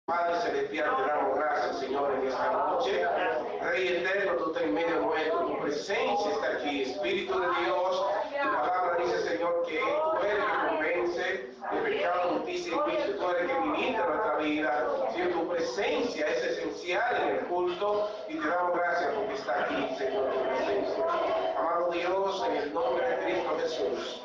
Padre Celestial, te damos gracias, Señor, en esta noche. Rey eterno, tú estás en medio nuestro, tu presencia está aquí, Espíritu de Dios. Tu palabra dice, Señor, que tú eres el que convence de pecado, justicia y juicio. Tú eres el que ministra nuestra vida. Señor, tu presencia es esencial en el culto y te damos gracias porque está aquí, Señor, tu presencia. Amado Dios, en el nombre de Cristo Jesús,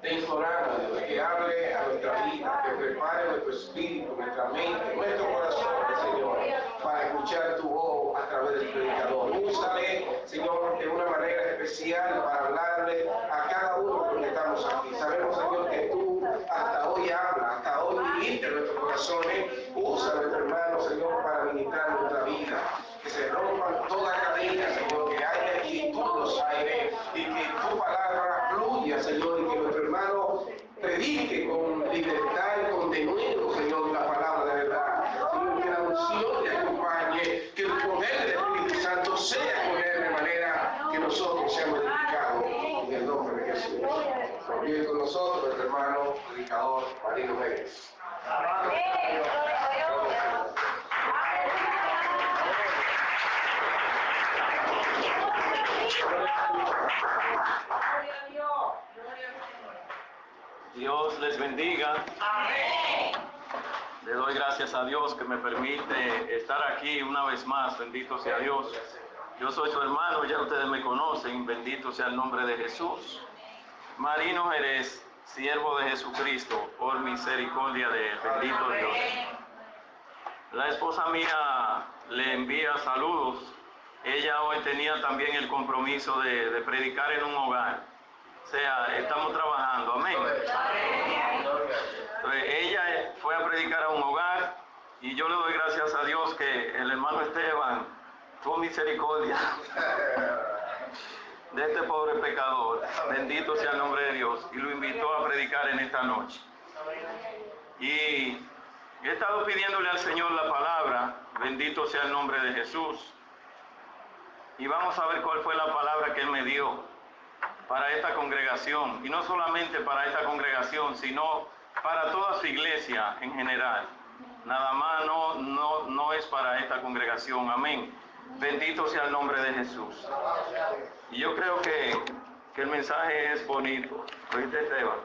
te imploramos, Dios, que hable a nuestra vida, que prepare nuestro espíritu, nuestra mente, nuestro corazón, Señor, para escuchar tu voz a través del predicador. Úsale, Señor, de una manera especial para hablarle a cada uno de los que estamos aquí. Sabemos, Señor, que tú hasta hoy hablas, hasta hoy ministras nuestros corazones. Usa a nuestro hermano, Señor, para ministrar nuestra vida. Que se rompan toda cadena, Señor, que haya quietud en los aires y que tu palabra fluya, Señor, y que nuestro hermano predique con libertad y con denuedo, Señor, la palabra de verdad. Señor, que la unción te acompañe, que el poder del Espíritu Santo sea con él de manera que nosotros seamos edificados en el nombre de Jesús. Vive con nosotros nuestro hermano predicador Marino Pérez. Dios les bendiga. Amén. Le doy gracias a Dios que me permite estar aquí una vez más. Bendito sea Dios. Yo soy su hermano, ya ustedes me conocen. Bendito sea el nombre de Jesús. Marino Jerez, siervo de Jesucristo, por misericordia de él. Bendito Dios. La esposa mía le envía saludos. Ella hoy tenía también el compromiso de predicar en un hogar. O sea, estamos trabajando, amén. Entonces, ella fue a predicar a un hogar y yo le doy gracias a Dios que el hermano Esteban tuvo misericordia de este pobre pecador. Bendito sea el nombre de Dios. Y lo invitó a predicar en esta noche. Y he estado pidiéndole al Señor la palabra. Bendito sea el nombre de Jesús. Y vamos a ver cuál fue la palabra que Él me dio para esta congregación, y no solamente para esta congregación, sino para toda su iglesia en general. Nada más no es para esta congregación, amén. Bendito sea el nombre de Jesús. Y yo creo que el mensaje es bonito. ¿Oíste, Esteban?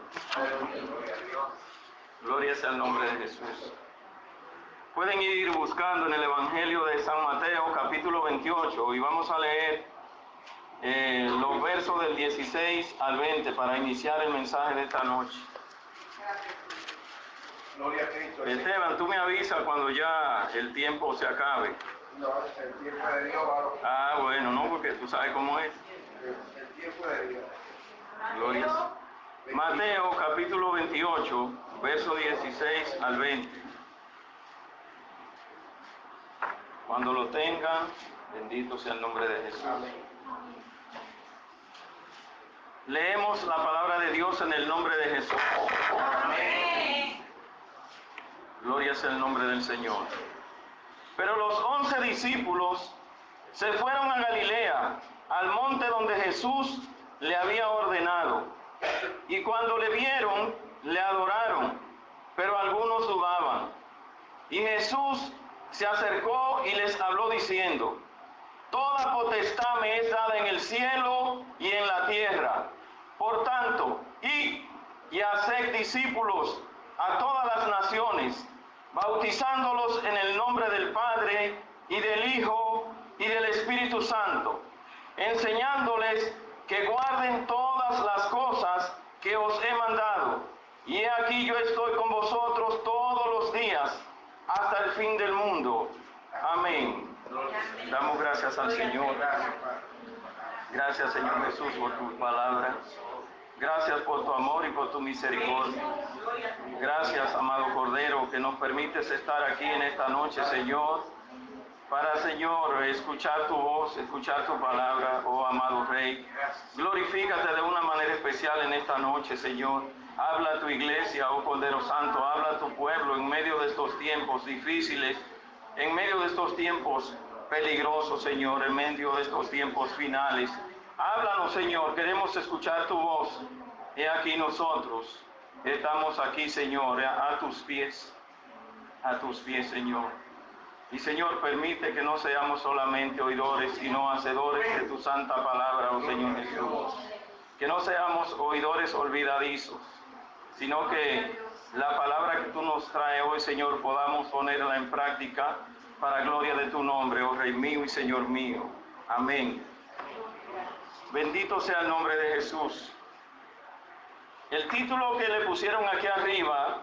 Gloria sea el nombre de Jesús. Pueden ir buscando en el Evangelio de San Mateo, capítulo 28, y vamos a leer los versos del 16 al 20 para iniciar el mensaje de esta noche. Gloria a Cristo. Esteban, tú me avisas cuando ya el tiempo se acabe. No, el tiempo de Dios, varón. Ah, bueno, no, porque tú sabes cómo es. El tiempo de Dios. Gloria. Mateo, capítulo 28, verso 16 al 20. Cuando lo tengan, bendito sea el nombre de Jesús. Leemos la palabra de Dios en el nombre de Jesús. Amén. Gloria sea el nombre del Señor. Pero los 11 discípulos se fueron a Galilea, al monte donde Jesús le había ordenado. Y cuando le vieron, le adoraron, pero algunos dudaban. Y Jesús se acercó y les habló diciendo: toda potestad me es dada en el cielo y en la tierra. Por tanto, id y haced discípulos a todas las naciones, bautizándolos en el nombre del Padre y del Hijo y del Espíritu Santo, enseñándoles que guarden todas las cosas que os he mandado. Y he aquí yo estoy con vosotros todos los días hasta el fin del mundo. Amén. Damos gracias al Señor. Gracias, Señor Jesús, por tu palabra. Gracias por tu amor y por tu misericordia. Gracias, amado Cordero, que nos permites estar aquí en esta noche, Señor, para, Señor, escuchar tu voz, escuchar tu palabra, oh amado Rey. Glorifícate de una manera especial en esta noche, Señor. Habla a tu iglesia, oh Cordero Santo, habla a tu pueblo en medio de estos tiempos difíciles, en medio de estos tiempos peligrosos, Señor, en medio de estos tiempos finales. Háblanos, Señor, queremos escuchar tu voz. He aquí nosotros, estamos aquí, Señor, a tus pies. a tus pies, Señor. Y Señor, permite que no seamos solamente oidores, sino hacedores de tu santa palabra, oh Señor Jesús. Que no seamos oidores olvidadizos, sino que la palabra que tú nos traes hoy, Señor, podamos ponerla en práctica para gloria de tu nombre, oh Rey mío y Señor mío. Amén. Bendito sea el nombre de Jesús. El título que le pusieron aquí arriba,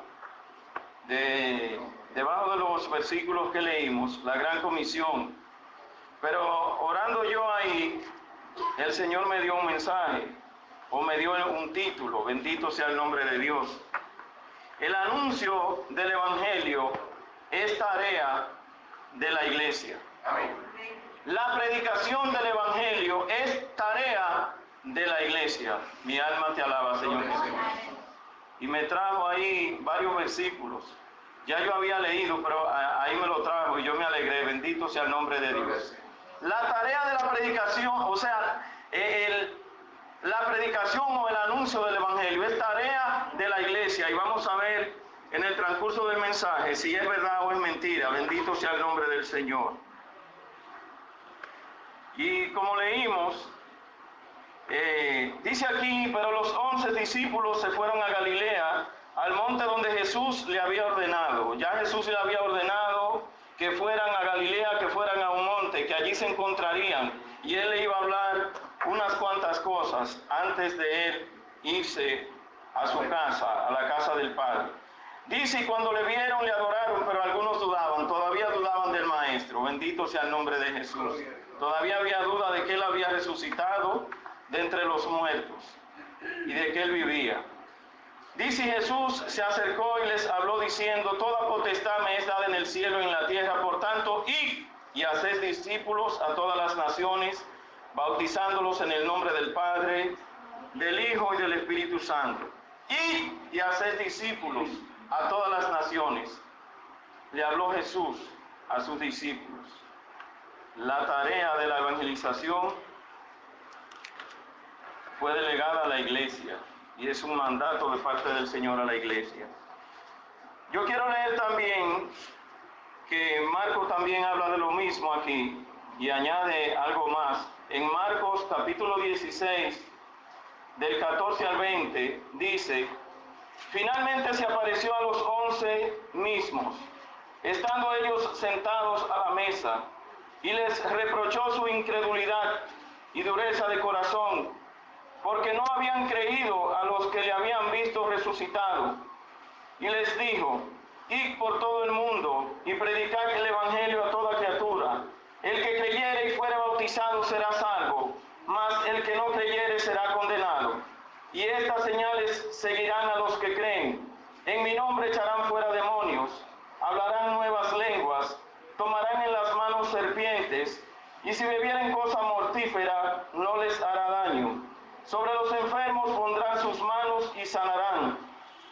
debajo de los versículos que leímos, la gran comisión. Pero orando yo ahí, el Señor me dio un mensaje, o me dio un título, bendito sea el nombre de Dios. El anuncio del Evangelio es tarea de la iglesia. Amén. La predicación del Evangelio es tarea de la iglesia. Mi alma te alaba, Señor Jesús. Y me trajo ahí varios versículos. Ya yo había leído, pero ahí me lo trajo y yo me alegré. Bendito sea el nombre de Dios. La tarea de la predicación, o sea, la predicación o el anuncio del Evangelio es tarea de la iglesia. Y vamos a ver en el transcurso del mensaje si es verdad o es mentira. Bendito sea el nombre del Señor. Y como leímos, dice aquí, pero los 11 discípulos se fueron a Galilea, al monte donde Jesús le había ordenado. Ya Jesús le había ordenado que fueran a Galilea, que fueran a un monte, que allí se encontrarían. Y él le iba a hablar unas cuantas cosas antes de él irse a su casa, a la casa del Padre. Dice, y cuando le vieron, le adoraron, pero algunos dudaban, todavía dudaban del Maestro. Bendito sea el nombre de Jesús. Todavía había duda de que él había resucitado de entre los muertos y de que él vivía. Dice, Jesús se acercó y les habló diciendo, toda potestad me es dada en el cielo y en la tierra, por tanto, id y haced discípulos a todas las naciones, bautizándolos en el nombre del Padre, del Hijo y del Espíritu Santo. Id y haced discípulos a todas las naciones. Le habló Jesús a sus discípulos. La tarea de la evangelización fue delegada a la iglesia y es un mandato de parte del Señor a la iglesia. Yo quiero leer también que Marcos también habla de lo mismo aquí y añade algo más. En Marcos capítulo 16, del 14 al 20, dice, finalmente se apareció a los 11 mismos, estando ellos sentados a la mesa, y les reprochó su incredulidad y dureza de corazón, porque no habían creído a los que le habían visto resucitado. Y les dijo, id por todo el mundo y predicad el Evangelio a toda criatura. El que creyere y fuere bautizado será salvo, mas el que no creyere será condenado. Y estas señales seguirán a los que creen. En mi nombre echarán fuera demonios, hablarán nuevas lenguas, tomarán en las manos serpientes, y si bebieren cosa mortífera no les hará daño. Sobre los enfermos pondrán sus manos y sanarán.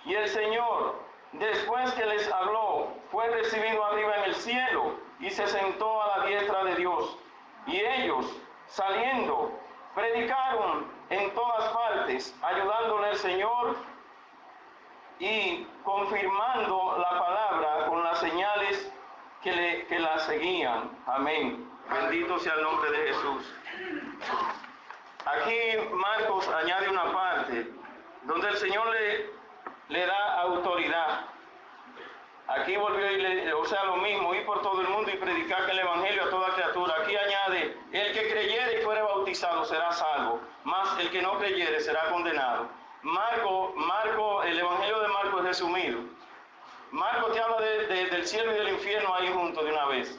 Y el Señor, después que les habló, fue recibido arriba en el cielo y se sentó a la diestra de Dios. Y ellos, saliendo, predicaron en todas partes, ayudándole el Señor y confirmando la palabra con las señales que la seguían. Amén. Bendito sea el nombre de Jesús. Aquí Marcos añade una parte donde el Señor le da autoridad. Aquí volvió y lo mismo, ir por todo el mundo y predicar el Evangelio a toda criatura. Aquí añade, el que creyere y fuere bautizado será salvo, mas el que no creyere será condenado. El Evangelio de Marcos es resumido. Marcos te habla del cielo y del infierno ahí juntos de una vez.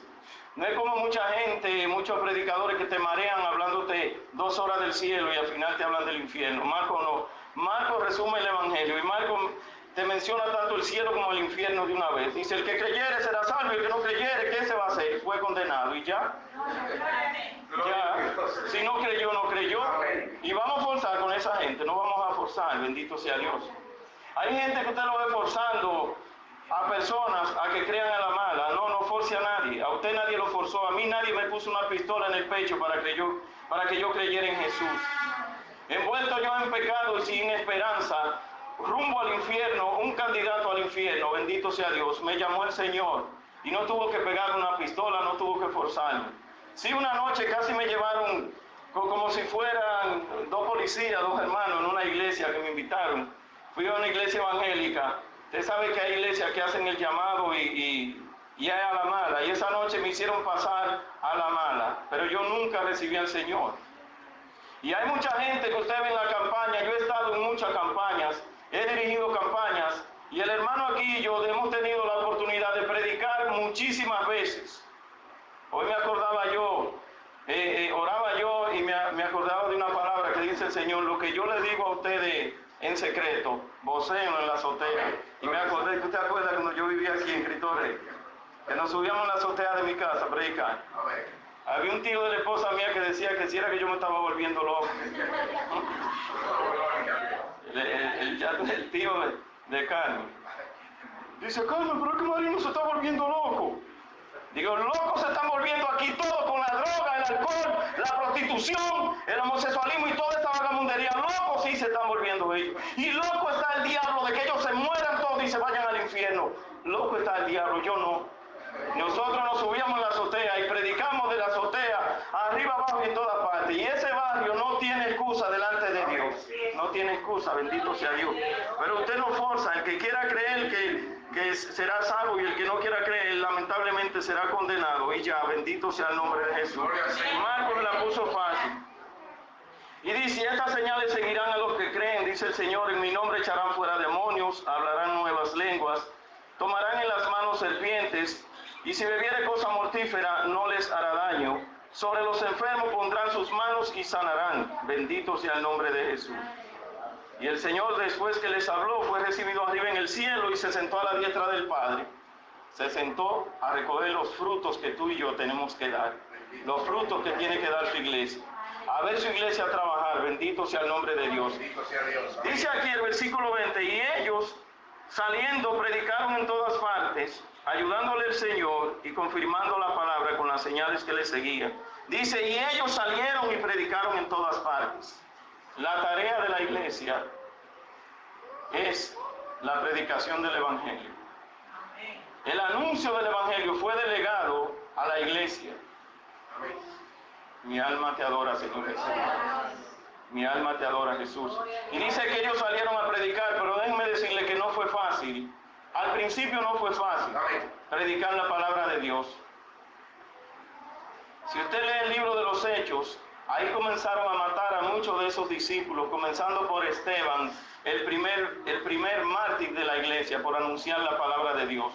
No es como mucha gente, muchos predicadores que te marean hablándote 2 horas del cielo y al final te hablan del infierno. Marcos no. Marcos resume el Evangelio y Marcos te menciona tanto el cielo como el infierno de una vez. Dice, el que creyere será salvo y el que no creyere, ¿qué se va a hacer? Fue condenado y ya. Ya. Si no creyó, no creyó. Y vamos a forzar con esa gente, no vamos a forzar, bendito sea Dios. Hay gente que usted lo ve forzando a personas a que crean a la mala. No force a nadie. A usted nadie lo forzó. A mí nadie me puso una pistola en el pecho para que yo creyera en Jesús. Envuelto yo en pecado y sin esperanza, rumbo al infierno, un candidato al infierno, bendito sea Dios, me llamó el Señor y no tuvo que pegar una pistola, no tuvo que forzarme. Sí, una noche casi me llevaron como si fueran dos policías, dos hermanos en una iglesia que me invitaron. Fui a una iglesia evangélica. Usted sabe que hay iglesias que hacen el llamado y hay a la mala. Y esa noche me hicieron pasar a la mala, pero yo nunca recibí al Señor. Y hay mucha gente que usted ve en la campaña. Yo he estado en muchas campañas, he dirigido campañas, y el hermano aquí y yo hemos tenido la oportunidad de predicar muchísimas veces. Hoy me acordaba yo, oraba yo y me acordaba de una palabra que dice el Señor: lo que yo le digo a ustedes en secreto, vocéenlo en la azotea. Y me acordé, ¿usted acuerda cuando yo vivía aquí en Cristo Rey? Que nos subíamos a la azotea de mi casa a predicar. Había un tío de la esposa mía que decía que si era que yo me estaba volviendo loco. El tío de Carmen. Dice: Carmen, pero es que Marino se está volviendo loco. Digo, locos se están volviendo aquí todos con la droga, el alcohol, la prostitución, el homosexualismo y toda esta vagamundería. Locos sí se están volviendo ellos. Y loco está el diablo de que ellos se mueran todos y se vayan al infierno. Loco está el diablo, yo no. Nosotros nos subíamos a la azotea y predicamos de la azotea, arriba, abajo y en todas partes. Y ese barrio no tiene excusa delante de Dios. No tiene excusa, bendito sea Dios. Pero usted no forza. El que quiera creer que será salvo y el que no quiera creer, lamentablemente será condenado. Y ya, bendito sea el nombre de Jesús. Marcos la puso fácil. Y dice: estas señales seguirán a los que creen, dice el Señor: en mi nombre echarán fuera demonios, hablarán nuevas lenguas, tomarán en las manos serpientes, y si bebiere cosa mortífera no les hará daño. Sobre los enfermos pondrán sus manos y sanarán. Bendito sea el nombre de Jesús. Y el Señor, después que les habló, fue recibido arriba en el cielo y se sentó a la diestra del Padre. Se sentó a recoger los frutos que tú y yo tenemos que dar. Los frutos que tiene que dar su iglesia. A ver su iglesia a trabajar. Bendito sea el nombre de Dios. Dice aquí el versículo 20: y ellos, saliendo, predicaron en todas partes, ayudándole el Señor y confirmando la palabra con las señales que le seguían. Dice: y ellos salieron y predicaron en todas partes. La tarea de la iglesia es la predicación del Evangelio. El anuncio del Evangelio fue delegado a la iglesia. Mi alma te adora, Señor Jesús. Mi alma te adora, Jesús. Y dice que ellos salieron a predicar, pero déjenme decirle que no fue fácil. Al principio no fue fácil predicar la palabra de Dios. Si usted lee el libro de los Hechos, ahí comenzaron a matar a muchos de esos discípulos, comenzando por Esteban, el primer mártir de la iglesia, por anunciar la palabra de Dios.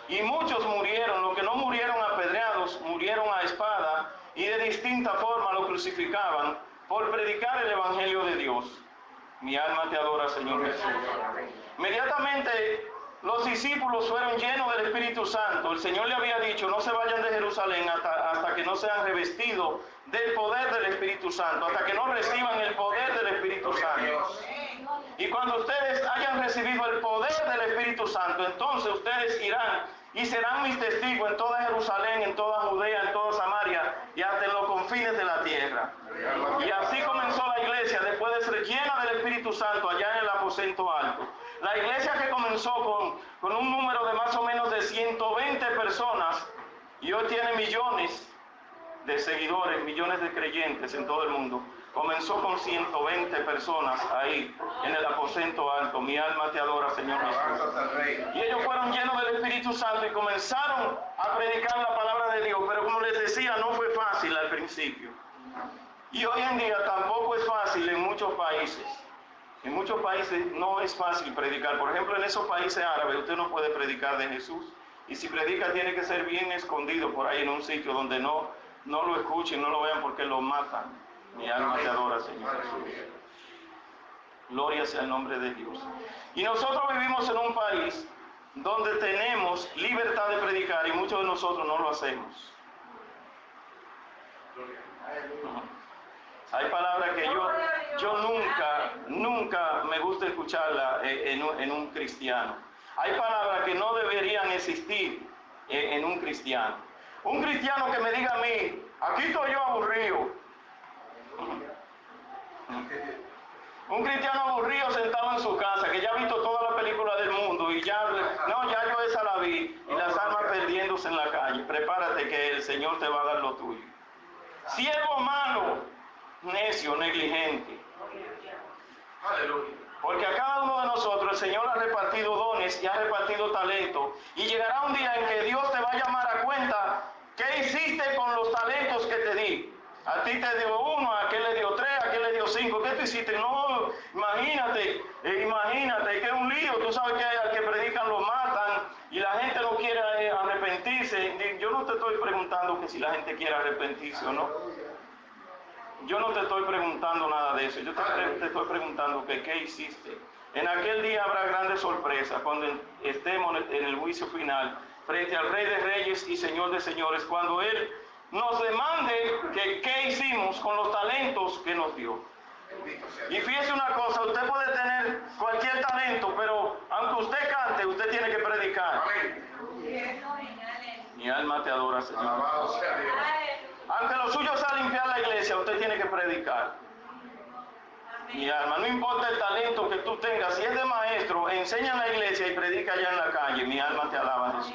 Y muchos murieron, los que no murieron apedreados, murieron a espada, y de distinta forma lo crucificaban por predicar el Evangelio de Dios. Mi alma te adora, Señor Jesús. Inmediatamente los discípulos fueron llenos del Espíritu Santo. El Señor le había dicho: no se vayan de Jerusalén hasta que no sean revestidos del poder del Espíritu Santo, hasta que no reciban el poder del Espíritu Santo. Y cuando ustedes hayan recibido el poder del Espíritu Santo, entonces ustedes irán y serán mis testigos en toda Jerusalén, en toda Judea, en toda Samaria y hasta en los confines de la tierra. Y así comenzó la iglesia después de ser llena del Espíritu Santo allá en el aposento alto. La iglesia que comenzó con un número de más o menos de 120 personas y hoy tiene millones de seguidores, millones de creyentes en todo el mundo. Comenzó con 120 personas ahí en el aposento alto. Mi alma te adora, Señor Jesús. Y ellos fueron llenos del Espíritu Santo y comenzaron a predicar la palabra de Dios. Pero como les decía, no fue fácil al principio. Y hoy en día tampoco es fácil en muchos países. En muchos países no es fácil predicar. Por ejemplo, en esos países árabes usted no puede predicar de Jesús. Y si predica tiene que ser bien escondido por ahí en un sitio donde no lo escuchen, no lo vean, porque lo matan. Mi alma te adora, Señor Jesús. Gloria sea el nombre de Dios. Y nosotros vivimos en un país donde tenemos libertad de predicar y muchos de nosotros no lo hacemos. Hay palabras que yo nunca me gusta escucharla en un cristiano. Hay palabras que no deberían existir en un cristiano. Un cristiano que me diga a mí: aquí estoy yo aburrido. Un cristiano aburrido sentado en su casa, que ya ha visto toda la película del mundo y ya yo esa la vi, y las almas perdiéndose en la calle. Prepárate que el Señor te va a dar lo tuyo. Siervo malo, necio, negligente. Aleluya. Porque a cada uno de nosotros el Señor ha repartido dones y ha repartido talento. Y llegará un día en que Dios te va a llamar a cuenta qué hiciste con los talentos que te di. A ti te dio 1, a aquel le dio 3, a aquel le dio 5. ¿Qué tú hiciste? No, imagínate, que es un lío. Tú sabes que al que predican lo matan y la gente no quiere arrepentirse. Yo no te estoy preguntando que si la gente quiere arrepentirse o no. Yo no te estoy preguntando nada de eso. Yo te estoy preguntando que qué hiciste. En aquel día habrá grandes sorpresas cuando estemos en el juicio final frente al Rey de Reyes y Señor de Señores, cuando Él nos demande que qué hicimos con los talentos que nos dio. Y fíjese una cosa, usted puede tener cualquier talento, pero aunque usted cante, usted tiene que predicar. Mi alma te adora, Señor. Alabado sea Dios. Aunque lo suyo sea limpiar la iglesia, usted tiene que predicar. Mi alma, no importa el talento que tú tengas, si es de maestro, enseña en la iglesia y predica allá en la calle. Mi alma te alaba, Jesús.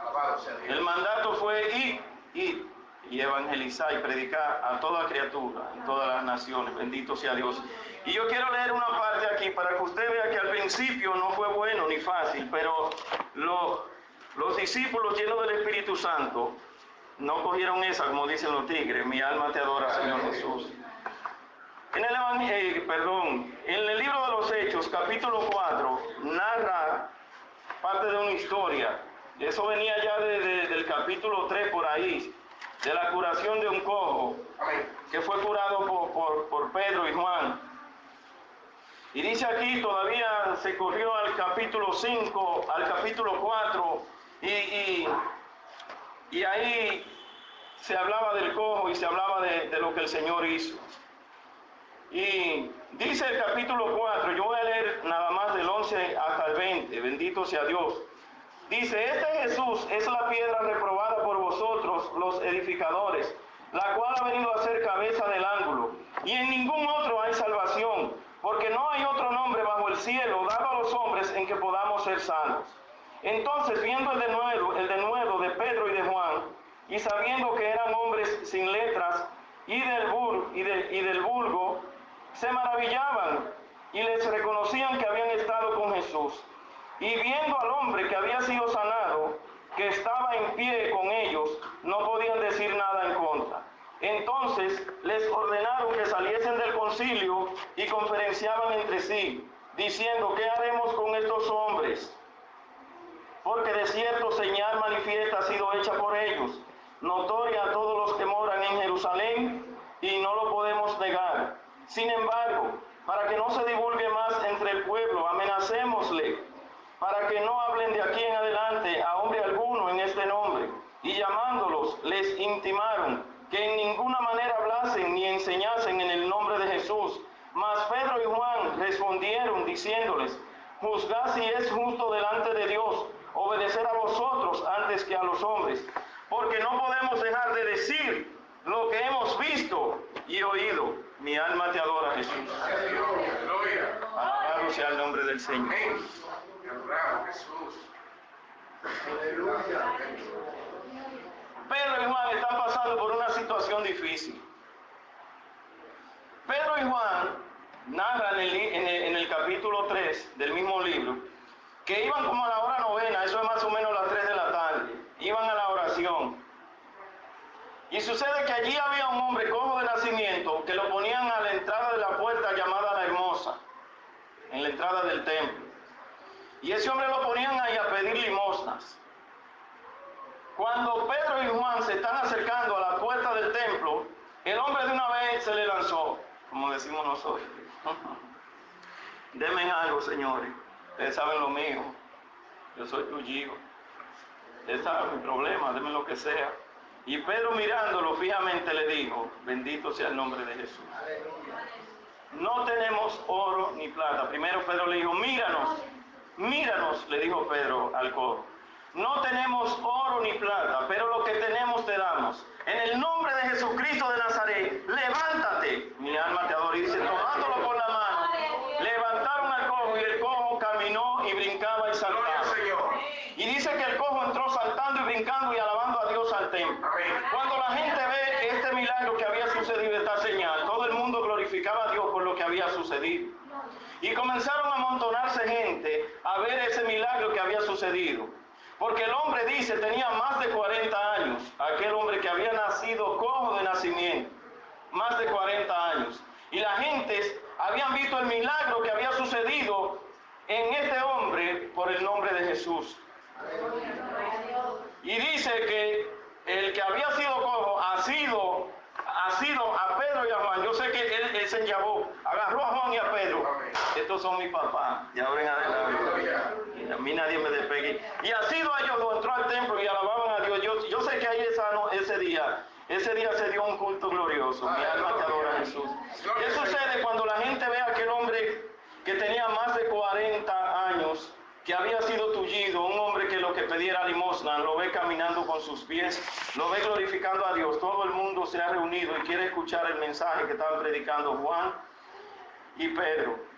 Alabado sea Dios. El mandato fue ir y evangelizar y predicar a toda criatura, en todas las naciones. Bendito sea Dios. Y yo quiero leer una parte aquí para que usted vea que al principio no fue bueno ni fácil, pero los discípulos llenos del Espíritu Santo no cogieron esa, como dicen los tigres. Mi alma te adora, Señor Jesús. En el libro de los Hechos, capítulo 4, narra parte de una historia. Eso venía ya del capítulo 3 por ahí, de la curación de un cojo, que fue curado por Pedro y Juan. Y dice aquí, todavía se corrió al capítulo 5, al capítulo 4, y ahí se hablaba del cojo y se hablaba de lo que el Señor hizo. Y dice el capítulo 4, yo voy a leer nada más del 11 hasta el 20, bendito sea Dios. Dice, este Jesús es la piedra reprobada por vosotros, los edificadores, la cual ha venido a ser cabeza del ángulo. Y en ningún otro hay salvación, porque no hay otro nombre bajo el cielo dado a los hombres en que podamos ser salvos. Entonces, viendo el denuedo de Pedro y de Juan, y sabiendo que eran hombres sin letras y del vulgo, se maravillaban y les reconocían que habían estado con Jesús. Y viendo al hombre que había sido sanado, que estaba en pie con ellos, no podían decir nada en contra. Entonces les ordenaron que saliesen del concilio y conferenciaban entre sí, diciendo, ¿qué haremos con estos hombres? Porque de cierto señal manifiesta ha sido hecha por ellos, notoria a todos los que moran en Jerusalén, y no lo podemos negar. Sin embargo, para que no se divulgue más entre el pueblo, amenacémosle, para que no hablen de aquí en adelante a hombre alguno en este nombre. Y llamándolos, les intimaron que en ninguna manera hablasen ni enseñasen en el nombre de Jesús. Mas Pedro y Juan respondieron diciéndoles, juzgad si es justo delante de Dios obedecer a vosotros antes que a los hombres, porque no podemos dejar de decir lo que hemos visto y oído. Mi alma te adora, Jesús. Gloria. Alabado sea el nombre del Señor. Amén. Te adoramos, Jesús. Aleluya. Pedro y Juan están pasando por una situación difícil. Pedro y Juan narran en el capítulo 3 del mismo libro que iban como a la hora novena, eso es más o menos las 3 de la tarde, iban a la oración. Y sucede que allí había un hombre cojo de nacimiento que lo ponían a la entrada de la puerta llamada La Hermosa, en la entrada del templo. Y ese hombre lo ponían ahí a pedir limosnas. Cuando Pedro y Juan se están acercando a la puerta del templo, el hombre de una vez se le lanzó, como decimos nosotros. Denme algo, señores. Ustedes saben lo mío. Yo soy tu hijo. Ustedes saben mi problema, denme lo que sea. Y Pedro mirándolo fijamente le dijo, bendito sea el nombre de Jesús. No tenemos oro ni plata. Primero Pedro le dijo, míranos, le dijo Pedro al cojo. no tenemos oro ni plata, pero lo que tenemos te damos. En el nombre de Jesucristo de Nazaret, levántate. Mi alma te adora. Y dice, tomándolo por la mano, levantaron al cojo, y el cojo caminó y brincaba y saltaba. Gloria al Señor. Y dice que el cojo entró saltando y brincando y alabando a Dios al templo. Amén. Cuando la gente ve este milagro que había sucedido, esta señal, todo el mundo glorificaba a Dios por lo que había sucedido. Y comenzaron a amontonarse gente a ver ese milagro que había sucedido. Porque el hombre, dice, tenía más de 40 años. Aquel hombre que había nacido cojo de nacimiento. Más de 40 años. Y las gentes habían visto el milagro que había sucedido en este hombre por el nombre de Jesús. Y dice que el que había sido cojo ha sido a Pedro y a Juan. Yo sé que él se enllavó, agarró a Juan y a Pedro. Estos son mis papás, ya ven adelante. A mí nadie me despegue. Y ha sido a ellos, lo entró al templo y alababan a Dios. Yo sé que ahí ese día se dio un culto glorioso. Mi alma te adora, Jesús. ¿Qué sucede cuando la gente ve a aquel hombre que tenía más de 40 años, que había sido tullido, un hombre que lo que pediera limosna, lo ve caminando con sus pies, lo ve glorificando a Dios? Todo el mundo se ha reunido y quiere escuchar el mensaje que estaban predicando Juan y Pedro.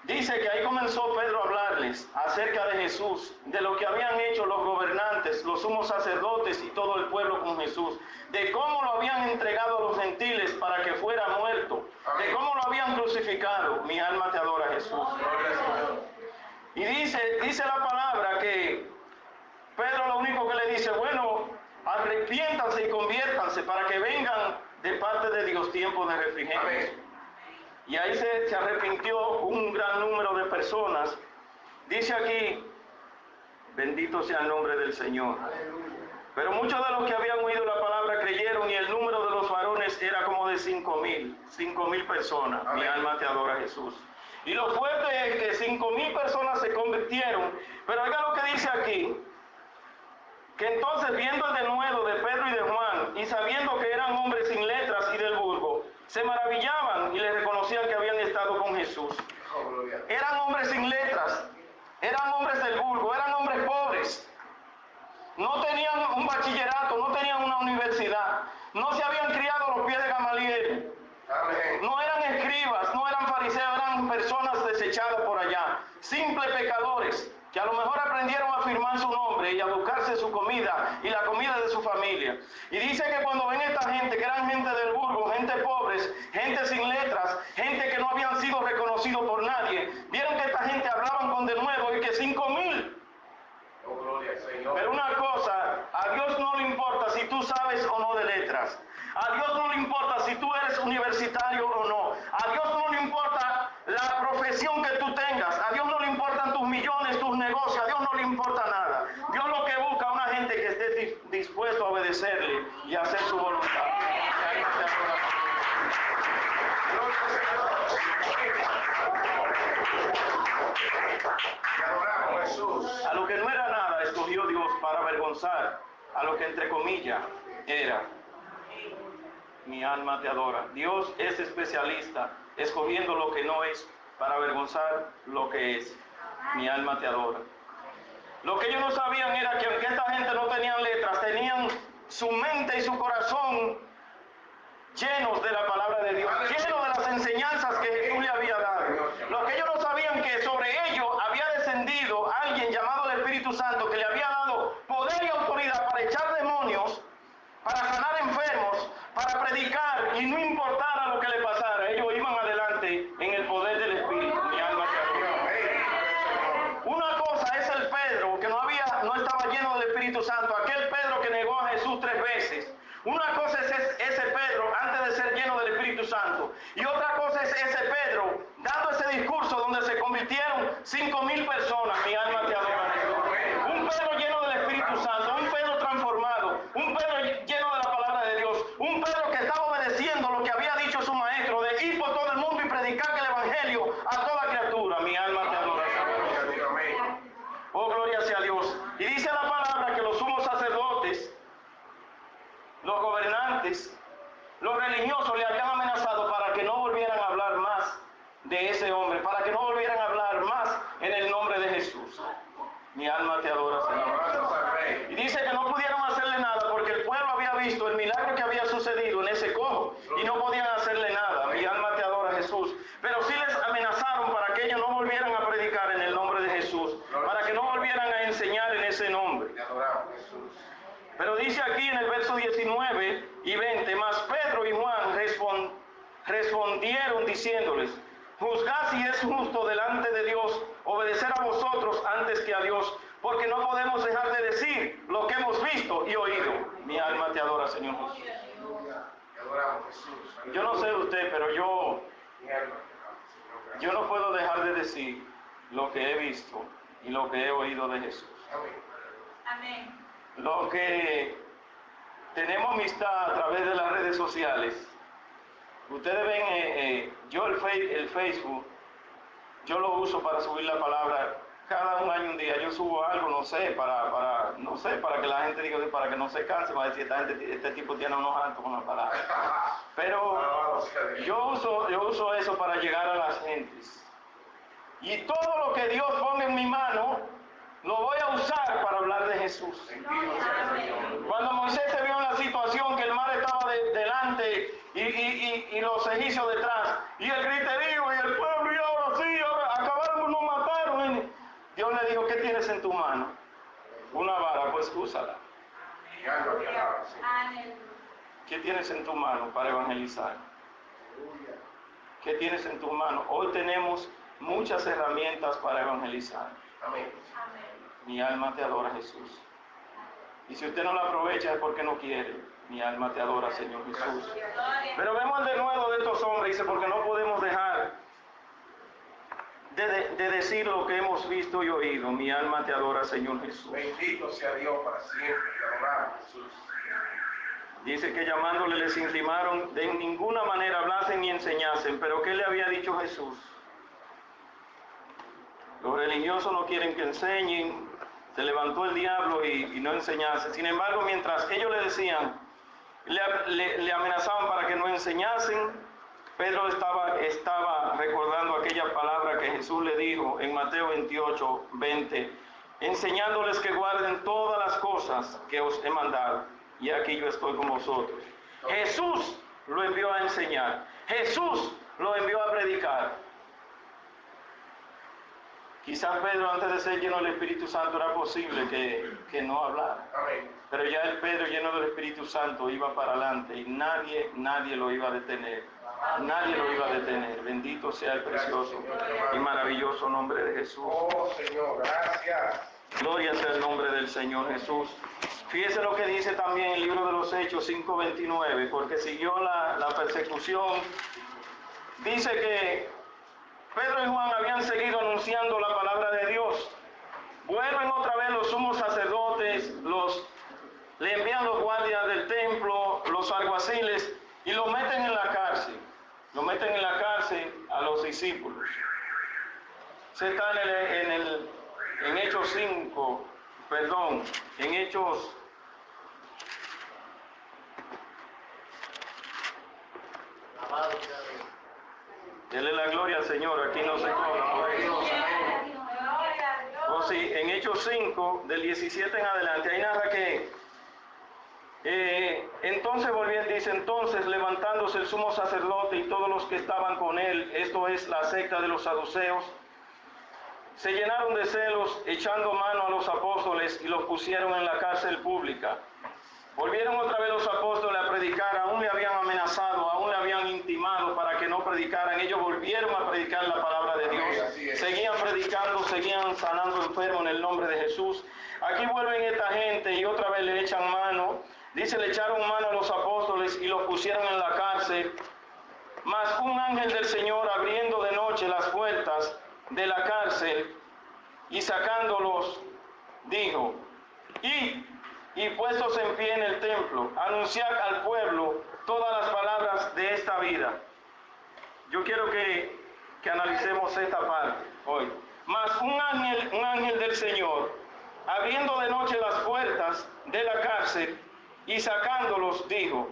Dice que ahí comenzó Pedro a hablarles acerca de Jesús, de lo que habían hecho los gobernantes, los sumos sacerdotes y todo el pueblo con Jesús, de cómo lo habían entregado a los gentiles para que fuera muerto, de cómo lo habían crucificado. Mi alma te adora, Jesús. Y dice la palabra que Pedro lo único que le dice, bueno, arrepiéntanse y conviértanse para que vengan de parte de Dios tiempos de refrigerio. Amén. Y ahí se arrepintió un gran número de personas. Dice aquí, bendito sea el nombre del Señor. Pero muchos de los que habían oído la palabra creyeron, y el número de los varones era como de 5,000 personas. Amén. Mi alma te adora, Jesús. Y lo fuerte es que 5,000 personas se convirtieron. Pero oiga lo que dice aquí, que entonces, viendo el denuedo de Pedro y de Juan, y sabiendo que eran hombres sin letras y del vulgo, se maravillaban y les reconocían que habían estado con Jesús. Eran hombres sin letras, eran hombres del vulgo, eran hombres pobres. No tenían un bachillerato, no tenían una universidad, no se habían criado a los pies de Gamaliel. Amén. No eran escribas, no eran fariseos, eran personas desechadas por allá, simples pecadores, que a lo mejor aprendieron a firmar su nombre y a buscarse su comida y la comida de su familia. Y dice que cuando ven esta gente, que eran gente del burgo, gente pobres, gente sin letras, gente que no habían sido reconocidos por nadie, vieron que esta gente hablaban con denuedo y que 5,000. Oh, gloria al Señor. Pero una cosa, a Dios no le importa si tú sabes o no de letras. A Dios no le importa si tú eres universitario o no. A Dios no le importa la profesión que tú tengas. A Dios no le importan tus millones, tus negocios. A Dios no le importa nada. Dios lo que busca es una gente que esté dispuesto a obedecerle y a hacer su voluntad. Te adoramos, Jesús. A lo que no era nada, escogió Dios para avergonzar a lo que entre comillas era. Mi alma te adora. Dios es especialista escogiendo lo que no es para avergonzar lo que es. Mi alma te adora. Lo que ellos no sabían era que aunque esta gente no tenían letras, tenían su mente y su corazón llenos de la palabra de Dios, llenos de las enseñanzas que Jesús le había dado. Lo que ellos no sabían que sobre ellos había descendido alguien llamado el Espíritu Santo, que le había dado poder y autoridad para echar demonios, para sanar enfermos, para predicar, y no importara lo que le pasara, ellos iban adelante en el poder del Espíritu. Mi alma te adora. Una cosa es el Pedro que no estaba lleno del Espíritu Santo, aquel Pedro que negó a Jesús 3 veces. Una cosa es ese Pedro antes de ser lleno del Espíritu Santo, y otra cosa es ese Pedro dando ese discurso donde se convirtieron 5,000 personas. Mi alma te adora, Jesús. Un Pedro lleno del Espíritu Santo, un Pedro transformado, un Pedro lleno de la palabra de Dios, un Pedro que estaba obedeciendo lo que había dicho su maestro, de ir por todo el mundo y predicar el evangelio a toda criatura. Mi alma te adora. Oh, gloria sea a Dios. Y dice la palabra que los sumos sacerdotes, los gobernantes, los religiosos le habían amenazado para que no volvieran a hablar más de ese hombre, para que no volvieran a hablar más en el nombre de Jesús. Mi alma te adora, Señor. Alabanzas al Rey. Y dice que no pudieron hacerle nada porque el pueblo había visto el milagro que había sucedido en ese cojo y no podían hacerle nada. Mi alma te adora, Jesús. Pero sí les amenazaron para que ellos no volvieran a predicar en el nombre de Jesús, para que no volvieran a enseñar en ese nombre. Te adoramos, Jesús. Pero dice aquí en el verso 19 y 20, mas Pedro y Juan respondieron diciéndoles, juzgad si es justo delante de Dios obedecer a vosotros antes que a Dios, porque no podemos dejar de decir lo que hemos visto y oído. Mi alma te adora, Señor Jesús. Te adoramos, Jesús. Yo no sé de usted, pero Mi alma te adora, Señor. Gracias. yo no puedo dejar de decir lo que he visto y lo que he oído de Jesús. Amén. Amén. Lo que tenemos amistad a través de las redes sociales. Ustedes ven, yo el Facebook, yo lo uso para subir la palabra. Cada un año, un día, yo subo algo, no sé, para que la gente diga, para que no se canse, va a decir, este tipo tiene unos altos con la palabra. Pero Alabado sea Dios. yo uso eso para llegar a las gentes. Y todo lo que Dios ponga en mi mano, lo voy a usar para hablar de Jesús. Bendito sea el Señor. Cuando Moisés se vio en la situación que el mar estaba delante y los egipcios detrás, y el griterío y el pueblo, y ahora sí, ahora acabaron, nos mataron. Dios le dijo, ¿qué tienes en tu mano? Una vara, pues úsala. Mi alma te alaba, Señor. Aleluya. ¿Qué tienes en tu mano para evangelizar? Aleluya. ¿Qué tienes en tu mano? Hoy tenemos muchas herramientas para evangelizar. Amén. Amén. Mi alma te adora, Jesús. Y si usted no la aprovecha es porque no quiere. Mi alma te adora, Señor Jesús. Gloria. Pero vemos el denuedo de estos hombres, dice, porque no podemos dejar de decir lo que hemos visto y oído. Mi alma te adora, Señor Jesús. Bendito sea Dios para siempre. Te adoramos, Jesús. Dice que llamándole les intimaron de ninguna manera hablasen ni enseñasen. Pero ¿qué le había dicho Jesús? Los religiosos no quieren que enseñen. Se levantó el diablo y no enseñase. Sin embargo, mientras ellos le decían, le amenazaban para que no enseñasen, Pedro estaba recordando aquella palabra que Jesús le dijo en Mateo 28, 20, enseñándoles que guarden todas las cosas que os he mandado, y aquí yo estoy con vosotros. Jesús lo envió a enseñar, Jesús lo envió a predicar. Quizás Pedro, antes de ser lleno del Espíritu Santo, era posible que no hablara. Amén. Pero ya el Pedro, lleno del Espíritu Santo, iba para adelante y nadie lo iba a detener. Nadie lo iba a detener. Bendito sea el precioso y maravilloso nombre de Jesús. Oh, Señor, gracias. Gloria sea el nombre del Señor Jesús. Fíjese lo que dice también el libro de los Hechos 5:29, porque siguió la persecución. Dice que Pedro y Juan habían seguido anunciando la palabra de Dios. Vuelven otra vez los sumos sacerdotes, le envían los guardias del templo, los alguaciles, y lo meten en la cárcel. Lo meten en la cárcel a los discípulos. Se está en Hechos 5, en Hechos. Alabado sea Dios. Dele la gloria al Señor, aquí no se cobra. Gloria a Dios. Oh, sí, en Hechos 5, del 17 en adelante, ahí narra que entonces levantándose el sumo sacerdote y todos los que estaban con él, esto es la secta de los saduceos, se llenaron de celos, echando mano a los apóstoles y los pusieron en la cárcel pública. Volvieron otra vez los apóstoles a predicar, aún le habían amenazado, aún le habían intimado para que no predicaran. Ellos volvieron a predicar la palabra de Dios, seguían predicando, seguían sanando enfermos en el nombre de Jesús. Aquí vuelven esta gente y otra vez le echan mano. Dice, le echaron mano a los apóstoles y los pusieron en la cárcel. Mas un ángel del Señor, abriendo de noche las puertas de la cárcel y sacándolos, dijo, y puestos en pie en el templo, anunciar al pueblo todas las palabras de esta vida. Yo quiero que analicemos esta parte hoy. Mas un ángel del Señor, abriendo de noche las puertas de la cárcel y sacándolos, dijo,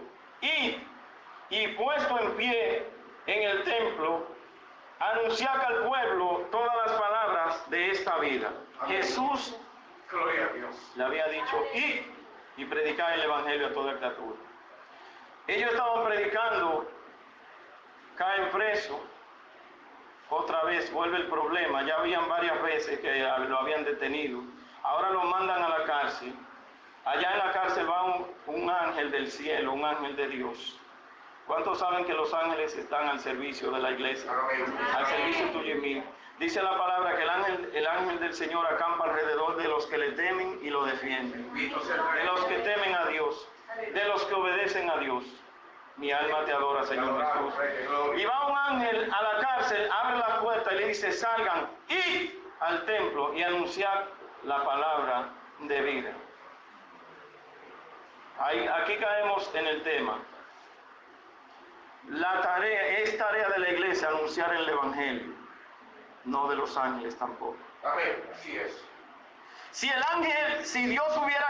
y puesto en pie en el templo, anunciar al pueblo todas las palabras de esta vida. Jesús Gloria a Dios. Le había dicho, id y predicar el evangelio a toda criatura. Ellos estaban predicando, caen presos, otra vez vuelve el problema, ya habían varias veces que lo habían detenido, ahora lo mandan a la cárcel. Allá en la cárcel va un ángel del cielo, un ángel de Dios. ¿Cuántos saben que los ángeles están al servicio de la iglesia? Al servicio tuyo y mío. Dice la palabra que el ángel del Señor acampa alrededor de los que le temen y lo defienden. De los que temen a Dios, de los que obedecen a Dios. Mi alma te adora, Señor Jesús. Y va un ángel a la cárcel, abre la puerta y le dice, salgan, id al templo y anunciar la palabra de vida. Aquí caemos en el tema. Es tarea de la iglesia anunciar el evangelio, no de los ángeles tampoco. Amén. Así es. Si Dios hubiera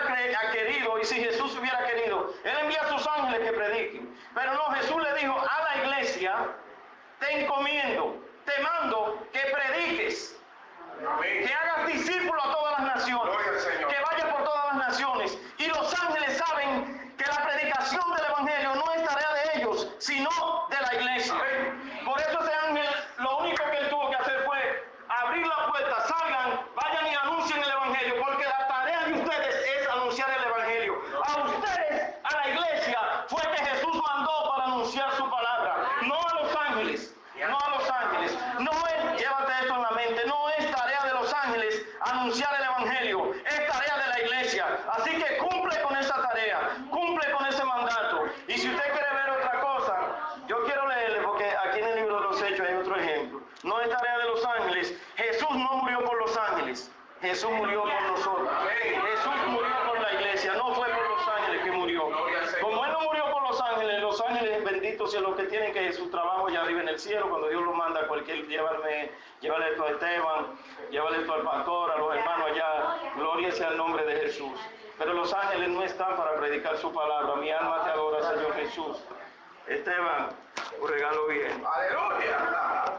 querido y si Jesús hubiera querido, Él envía a sus ángeles que prediquen. Pero no, Jesús le dijo a la iglesia, te encomiendo, te mando que prediques, Amén. que hagas discípulos a todas las naciones, Gloria al Señor. que vayas por todas las naciones. Y los ángeles saben que la predicación del evangelio no es tarea de ellos, sino de la iglesia. Amén. Por eso ese ángel, lo único que él tuvo que hacer fue abrir la puerta, salgan, vayan y anuncien el evangelio, porque la tarea de ustedes es anunciar el evangelio. A ustedes, a la iglesia, fue que Jesús mandó para anunciar su palabra, no a los ángeles. No a los ángeles. No es, llévate esto en la mente, no es tarea de los ángeles anunciar el evangelio, es tarea de la iglesia. Así que cumple con esa tarea, cumple con ese mandato. Y si usted quiere ver otra cosa, yo quiero leerle, porque aquí en el libro de los Hechos hay otro ejemplo. No es tarea de los ángeles. Jesús no murió por los ángeles, Jesús murió por nosotros. Jesús murió por la iglesia, no fue por los ángeles que murió. Como Él no murió por los ángeles benditos y los que tienen que su trabajo ya arriba en el cielo, cuando Dios lo manda a cualquier, llévale esto a Esteban, llévale esto al pastor, a los hermanos allá, gloria sea el nombre de Jesús. Pero los ángeles no están para predicar su palabra. Mi alma te adora, Señor Jesús. Esteban, un regalo bien. Aleluya.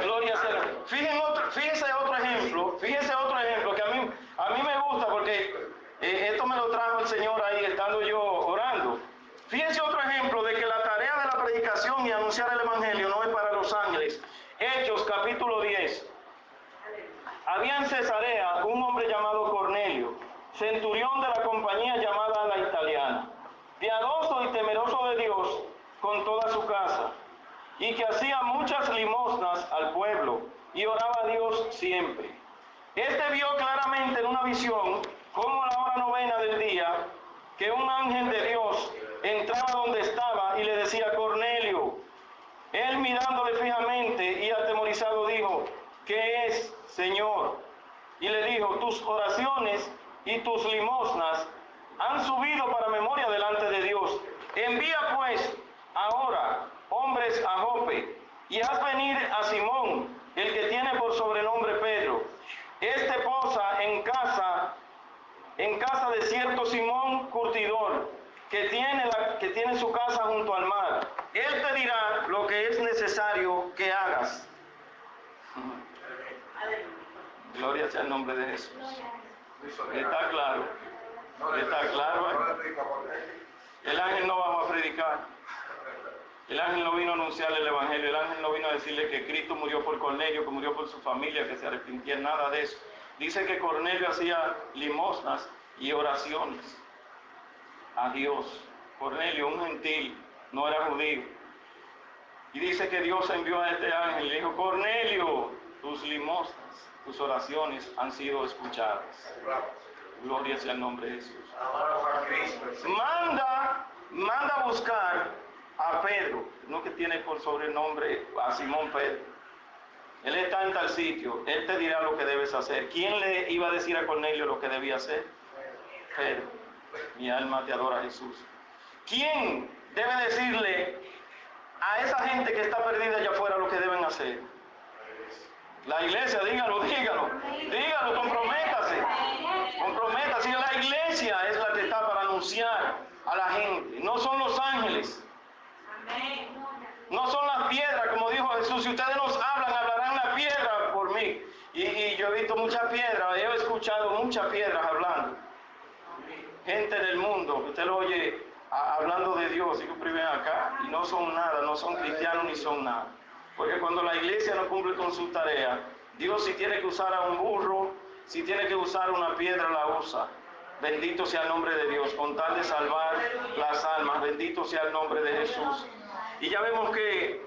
Gloria sea. Fíjese otro ejemplo que a mí me gusta, porque esto me lo trajo el Señor ahí estando yo orando. Fíjense otro ejemplo de que la tarea de la predicación y anunciar el evangelio no es para los ángeles. Hechos capítulo 10. Había en Cesarea un hombre llamado Cornelio, centurión de la compañía llamada la Italiana, piadoso y temeroso de Dios con toda su casa, y que hacía muchas limosnas al pueblo y oraba a Dios siempre. Este vio claramente en una visión, como a la hora novena del día, que un ángel de Dios entraba donde estaba y le decía, Cornelio. Él mirándole fijamente y atemorizado dijo, ¿qué es, Señor? Y le dijo, tus oraciones y tus limosnas han subido para memoria delante de Dios. Envía pues ahora hombres a Jope y haz venir a Simón, el que tiene por sobrenombre Pedro. Este posa en casa de cierto Simón curtidor, que tiene su casa junto al mar. Él te dirá lo que es necesario que hagas. Gloria sea el nombre de Jesús. Está claro. Está claro. El ángel no bajó a predicar. El ángel no vino a anunciarle el evangelio. El ángel no vino a decirle que Cristo murió por Cornelio, que murió por su familia, que se arrepintiera, nada de eso. Dice que Cornelio hacía limosnas y oraciones a Dios. Cornelio, un gentil, no era judío. Y dice que Dios envió a este ángel y le dijo, Cornelio, tus limosnas, tus oraciones han sido escuchadas. Gloria sea el nombre de Jesús. Manda a buscar a Pedro, no que tiene por sobrenombre a Simón Pedro. Él está en tal sitio, él te dirá lo que debes hacer. ¿Quién le iba a decir a Cornelio lo que debía hacer? Pedro. Mi alma te adora, Jesús. ¿Quién debe decirle a esa gente que está perdida allá afuera lo que deben hacer? La iglesia, dígalo, comprométase. La iglesia es la que está para anunciar a la gente, no son los ángeles. No son las piedras, como dijo Jesús, si ustedes nos hablan, hablarán la piedra por mí. Y yo he visto muchas piedras, he escuchado muchas piedras hablando. Gente del mundo, que usted lo oye hablando de Dios, y que primero acá, y no son nada, no son cristianos ni son nada. Porque cuando la iglesia no cumple con su tarea, Dios si tiene que usar a un burro, si tiene que usar una piedra, la usa. Bendito sea el nombre de Dios, con tal de salvar las almas, bendito sea el nombre de Jesús. Y ya vemos que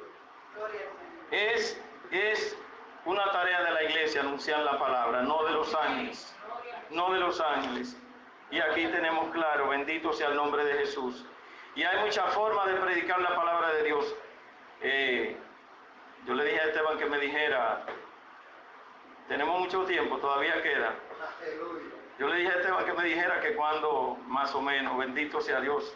es una tarea de la iglesia anunciar la palabra, no de los ángeles, no de los ángeles. Y aquí tenemos claro, bendito sea el nombre de Jesús. Y hay muchas formas de predicar la palabra de Dios. Yo le dije a Esteban que me dijera, tenemos mucho tiempo, todavía queda. Yo le dije a Esteban que me dijera que cuando, más o menos, bendito sea Dios.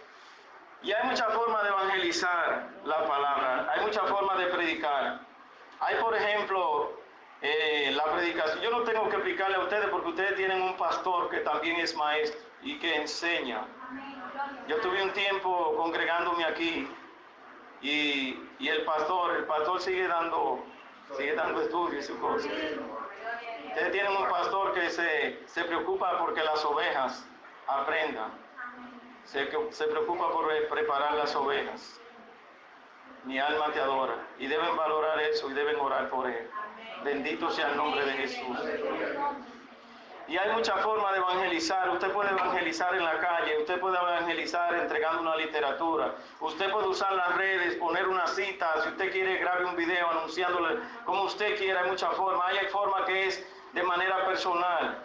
Y hay muchas formas de evangelizar la palabra, hay muchas formas de predicar. Hay, por ejemplo, la predicación. Yo no tengo que explicarle a ustedes porque ustedes tienen un pastor que también es maestro y que enseña. Yo tuve un tiempo congregándome aquí y el pastor sigue dando estudios y sus cosas. Ustedes tienen un pastor que se preocupa porque las ovejas aprendan. Se preocupa por preparar las ovejas. Mi alma te adora. Y deben valorar eso y deben orar por él. Bendito sea el nombre de Jesús. Y hay muchas formas de evangelizar. Usted puede evangelizar en la calle, usted puede evangelizar entregando una literatura, usted puede usar las redes, poner una cita, si usted quiere grabe un video anunciándole como usted quiera. Hay muchas formas. Hay forma que es de manera personal,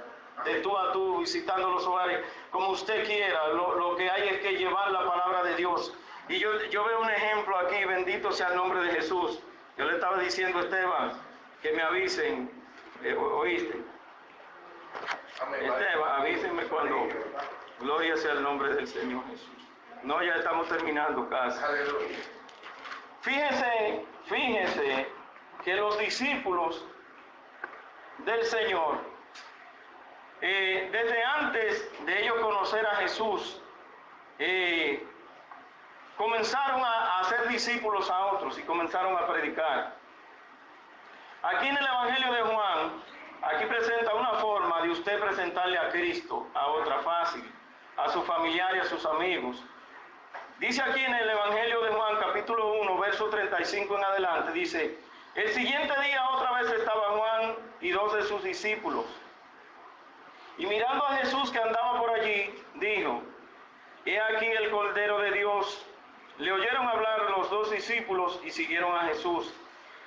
de tú a tú, visitando los hogares, como usted quiera. Lo que hay es que llevar la palabra de Dios. Y yo veo un ejemplo aquí, bendito sea el nombre de Jesús. Yo le estaba diciendo a Esteban que me avisen, ¿oíste? Esteban, avísenme cuando, gloria sea el nombre del Señor Jesús. No, ya estamos terminando casi. Fíjese que los discípulos del Señor, desde antes de ellos conocer a Jesús, comenzaron a hacer discípulos a otros y comenzaron a predicar. Aquí en el Evangelio de Juan, aquí presenta una forma de usted presentarle a Cristo a otra fácil, a su familiar y a sus amigos. Dice aquí en el Evangelio de Juan, capítulo 1, verso 35 en adelante, dice: el siguiente día otra vez estaba Juan y 2 de sus discípulos. Y mirando a Jesús que andaba por allí, dijo: he aquí el Cordero de Dios. Le oyeron hablar los 2 discípulos y siguieron a Jesús.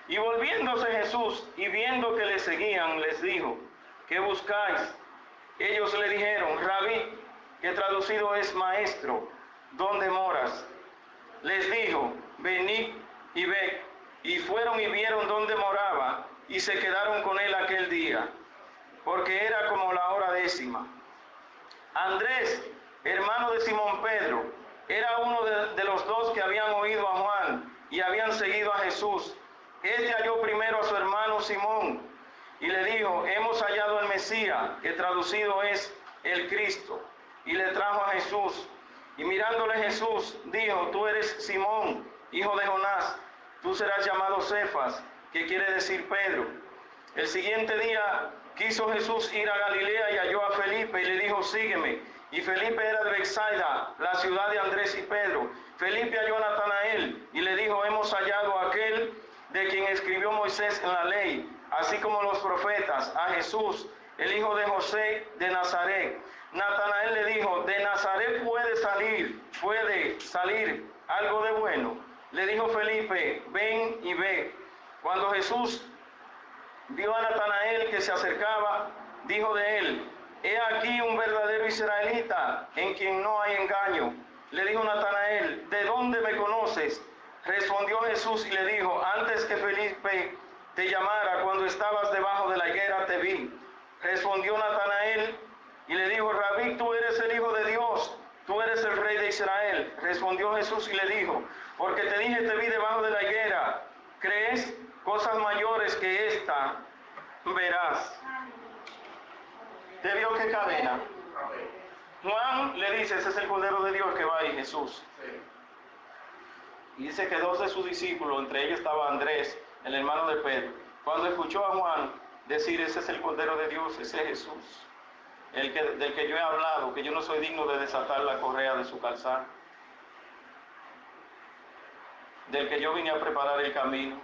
Y volviéndose Jesús y viendo que le seguían, les dijo: ¿qué buscáis? Ellos le dijeron: Rabí, que traducido es maestro, ¿dónde moras? Les dijo: venid y ved. Y fueron y vieron dónde moraba, y se quedaron con él aquel día, porque era como la hora 10. Andrés, hermano de Simón Pedro, era uno de los 2 que habían oído a Juan y habían seguido a Jesús. Este halló primero a su hermano Simón y le dijo: hemos hallado al Mesías, que traducido es el Cristo. Y le trajo a Jesús. Y mirándole Jesús, dijo: tú eres Simón, hijo de Jonás, tú serás llamado Cefas, que quiere decir Pedro. El siguiente día quiso Jesús ir a Galilea y halló a Felipe y le dijo: sígueme. Y Felipe era de Bethsaida, la ciudad de Andrés y Pedro. Felipe halló a Natanael y le dijo: hemos hallado a aquel de quien escribió Moisés en la ley, así como los profetas, a Jesús, el hijo de José de Nazaret. Natanael le dijo: de Nazaret puede salir algo de bueno. Le dijo Felipe: ven y ve. Cuando Jesús vio a Natanael que se acercaba, dijo de él: he aquí un verdadero israelita, en quien no hay engaño. Le dijo Natanael: ¿de dónde me conoces? Respondió Jesús y le dijo: antes que Felipe te llamara, cuando estabas debajo de la higuera, te vi. Respondió Natanael y le dijo: Rabí, tú eres el Hijo de Dios, tú eres el Rey de Israel. Respondió Jesús y le dijo: porque te dije, te vi debajo de la higuera, ¿crees? Cosas mayores que esta verás. ¿Te vio qué cadena? Juan le dice: ese es el Cordero de Dios que va ahí, Jesús. Y dice que 2 de sus discípulos, entre ellos estaba Andrés, el hermano de Pedro, cuando escuchó a Juan, decir, ese es el Cordero de Dios, ese es Jesús, del que yo he hablado, que yo no soy digno de desatar la correa de su calzado, del que yo vine a preparar el camino.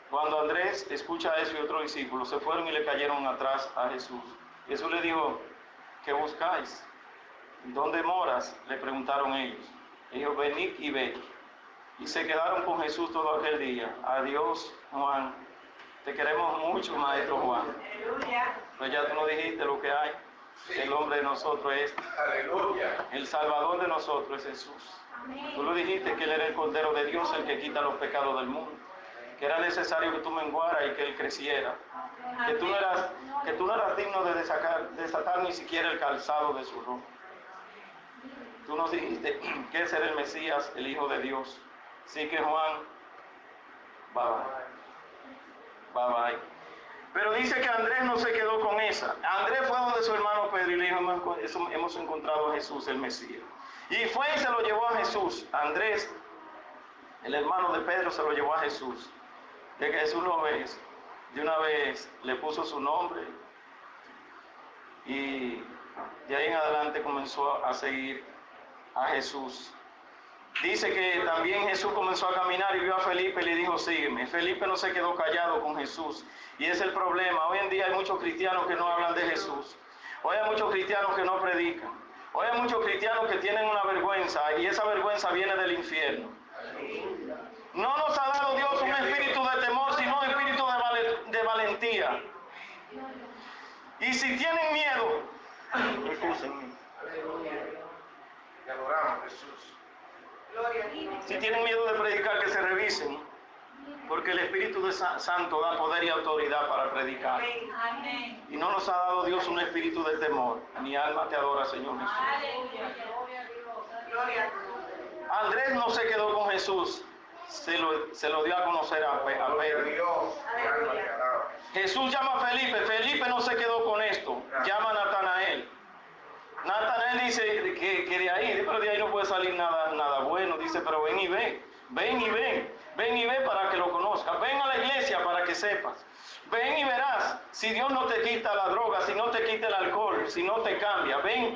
Cuando Andrés escucha eso y otros discípulos se fueron y le cayeron atrás a Jesús. Jesús le dijo, ¿qué buscáis? ¿Dónde moras? Le preguntaron ellos. Ellos, venid y ved. Y se quedaron con Jesús todo aquel día. Adiós, Juan. Te queremos mucho, maestro Juan. Pues ya tú nos dijiste lo que hay. El hombre de nosotros es Aleluya. el Salvador de nosotros es Jesús. Tú lo dijiste, que Él era el Cordero de Dios, el que quita los pecados del mundo. Que era necesario que tú menguaras y que Él creciera. Que tú no eras digno de desatar ni siquiera el calzado de su ropa. Tú nos dijiste que ese era el Mesías, el Hijo de Dios. Así que Juan, bye bye. Bye bye. Pero dice que Andrés no se quedó con esa. Andrés fue donde su hermano Pedro y le dijo, hemos encontrado a Jesús, el Mesías. Y fue y se lo llevó a Jesús. Andrés, el hermano de Pedro, se lo llevó a Jesús. De que Jesús lo ve, de una vez le puso su nombre y de ahí en adelante comenzó a seguir a Jesús. Dice que también Jesús comenzó a caminar y vio a Felipe y le dijo, sígueme. Felipe no se quedó callado con Jesús. Y es el problema. Hoy en día hay muchos cristianos que no hablan de Jesús. Hoy hay muchos cristianos que no predican. Hoy hay muchos cristianos que tienen una vergüenza y esa vergüenza viene del infierno. No nos ha dado Dios un espíritu de temor, sino un espíritu de valentía. Y si tienen miedo, Te adoramos, Jesús. si tienen miedo de predicar, que se revisen, porque el Espíritu Santo da poder y autoridad para predicar. Y no nos ha dado Dios un espíritu de temor. Mi alma te adora, Señor Jesús. Andrés no se quedó con Jesús, se lo dio a conocer a Pedro. Jesús llama a Felipe. Felipe no se quedó con esto, llama a Natanael. Natanael dice que de ahí no puede salir nada bueno. Dice, pero ven y ve para que lo conozcas. Ven a la iglesia para que sepas. Ven y verás si Dios no te quita la droga, si no te quita el alcohol, si no te cambia. Ven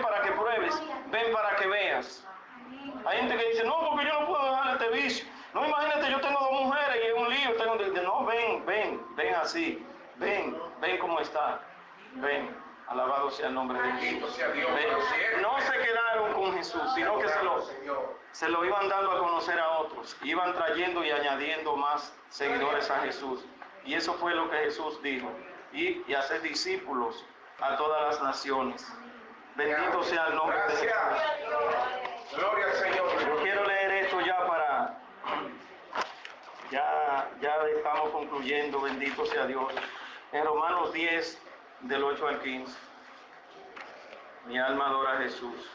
para que pruebes, ven para que veas. Hay gente que dice, no, porque yo no puedo dejar este vicio. No, imagínate, yo tengo 2 mujeres y es un lío. No, ven así. Ven como está. Ven. Alabado sea el nombre de Dios. No se quedaron con Jesús, sino que se lo iban dando a conocer a otros. Iban trayendo y añadiendo más seguidores a Jesús. Y eso fue lo que Jesús dijo. Y hacer discípulos a todas las naciones. Bendito sea el nombre de Jesús. Gloria al Señor. Yo quiero leer esto ya para... Ya estamos concluyendo, bendito sea Dios. En Romanos 10, del 8 al 15. Mi alma adora a Jesús.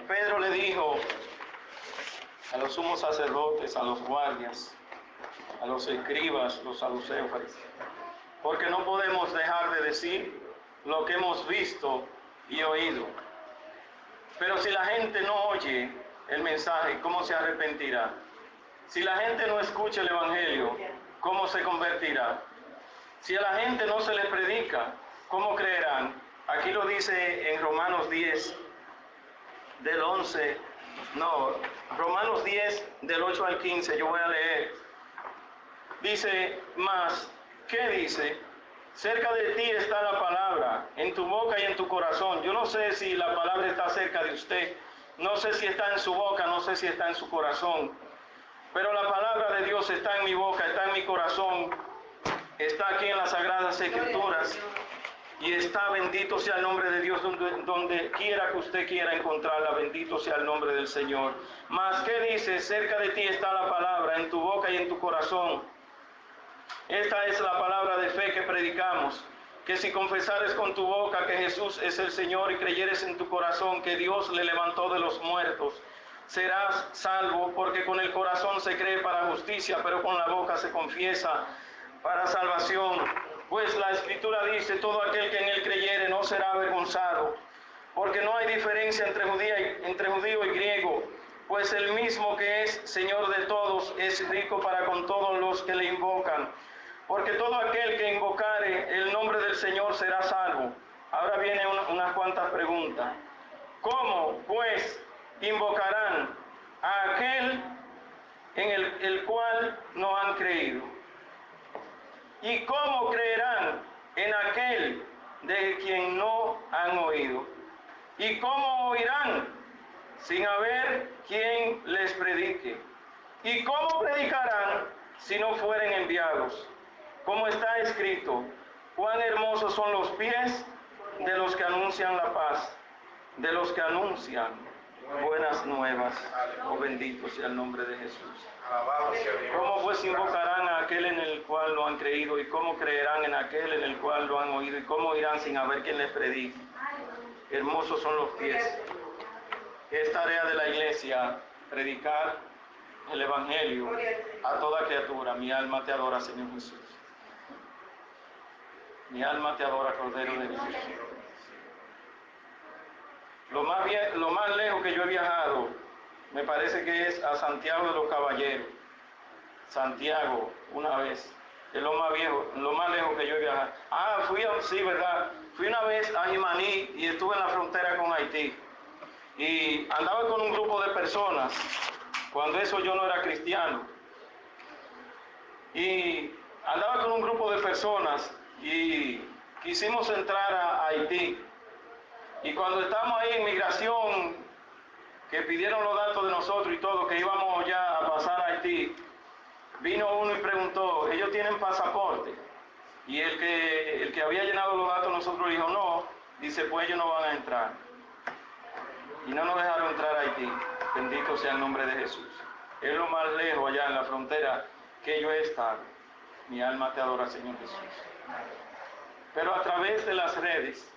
Pedro le dijo a los sumos sacerdotes, a los guardias, a los escribas, los saduceos, porque no podemos dejar de decir lo que hemos visto y oído. Pero si la gente no oye el mensaje, ¿cómo se arrepentirá? Si la gente no escucha el evangelio, ¿cómo se convertirá? Si a la gente no se les predica, ¿cómo creerán? Aquí lo dice en Romanos 10, del 11, Romanos 10, del 8 al 15, yo voy a leer. Dice, más, ¿qué dice? Cerca de ti está la palabra, en tu boca y en tu corazón. Yo no sé si la palabra está cerca de usted, no sé si está en su boca, no sé si está en su corazón, pero la palabra de Dios está en mi boca, está en mi corazón, está aquí en las Sagradas Escrituras y está, bendito sea el nombre de Dios, donde quiera que usted quiera encontrarla, bendito sea el nombre del Señor. Mas, ¿qué dice? Cerca de ti está la palabra, en tu boca y en tu corazón. Esta es la palabra de fe que predicamos, que si confesares con tu boca que Jesús es el Señor y creyeres en tu corazón que Dios le levantó de los muertos, serás salvo, porque con el corazón se cree para justicia, pero con la boca se confiesa para salvación. Pues la Escritura dice, todo aquel que en él creyere no será avergonzado, porque no hay diferencia entre judío y griego, pues el mismo que es Señor de todos es rico para con todos los que le invocan. Porque todo aquel que invocare el nombre del Señor será salvo. Ahora vienen unas cuantas preguntas. ¿Cómo, pues, invocarán a aquel en el cual no han creído? ¿Y cómo creerán en aquel de quien no han oído? ¿Y cómo oirán sin haber quien les predique? ¿Y cómo predicarán si no fueren enviados? Como está escrito, cuán hermosos son los pies de los que anuncian la paz, de los que anuncian buenas nuevas. Oh, bendito sea el nombre de Jesús. Alabado sea Dios. ¿Cómo pues invocarán a aquel en el cual lo han creído? ¿Y cómo creerán en aquel en el cual lo han oído? ¿Y cómo irán sin haber quien les predique? Hermosos son los pies. Es tarea de la iglesia predicar el Evangelio a toda criatura. Mi alma te adora, Señor Jesús. Mi alma te adora, Cordero de Dios. Lo más lejos que yo he viajado, me parece que es a Santiago de los Caballeros. Santiago, una vez. Es lo más lejos que yo he viajado. Sí, verdad. Fui una vez a Jimaní y estuve en la frontera con Haití. Y andaba con un grupo de personas, cuando eso yo no era cristiano. Y andaba con un grupo de personas y quisimos entrar a Haití. Y cuando estábamos ahí en migración, que pidieron los datos de nosotros y todo, que íbamos ya a pasar a Haití, vino uno y preguntó, ¿ellos tienen pasaporte? Y el que había llenado los datos nosotros dijo, no. Dice, pues ellos no van a entrar. Y no nos dejaron entrar a Haití. Bendito sea el nombre de Jesús. Es lo más lejos allá en la frontera que yo he estado. Mi alma te adora, Señor Jesús. Pero a través de las redes,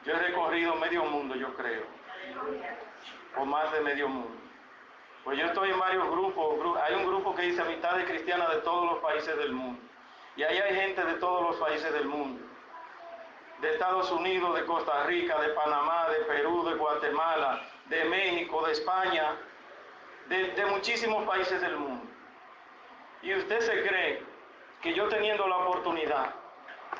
yo he recorrido medio mundo, yo creo. O más de medio mundo. Pues yo estoy en varios grupos. Hay un grupo que dice Amistades Cristianas de todos los países del mundo. Y ahí hay gente de todos los países del mundo. De Estados Unidos, de Costa Rica, de Panamá, de Perú, de Guatemala, de México, de España, de muchísimos países del mundo. Y usted se cree que yo teniendo la oportunidad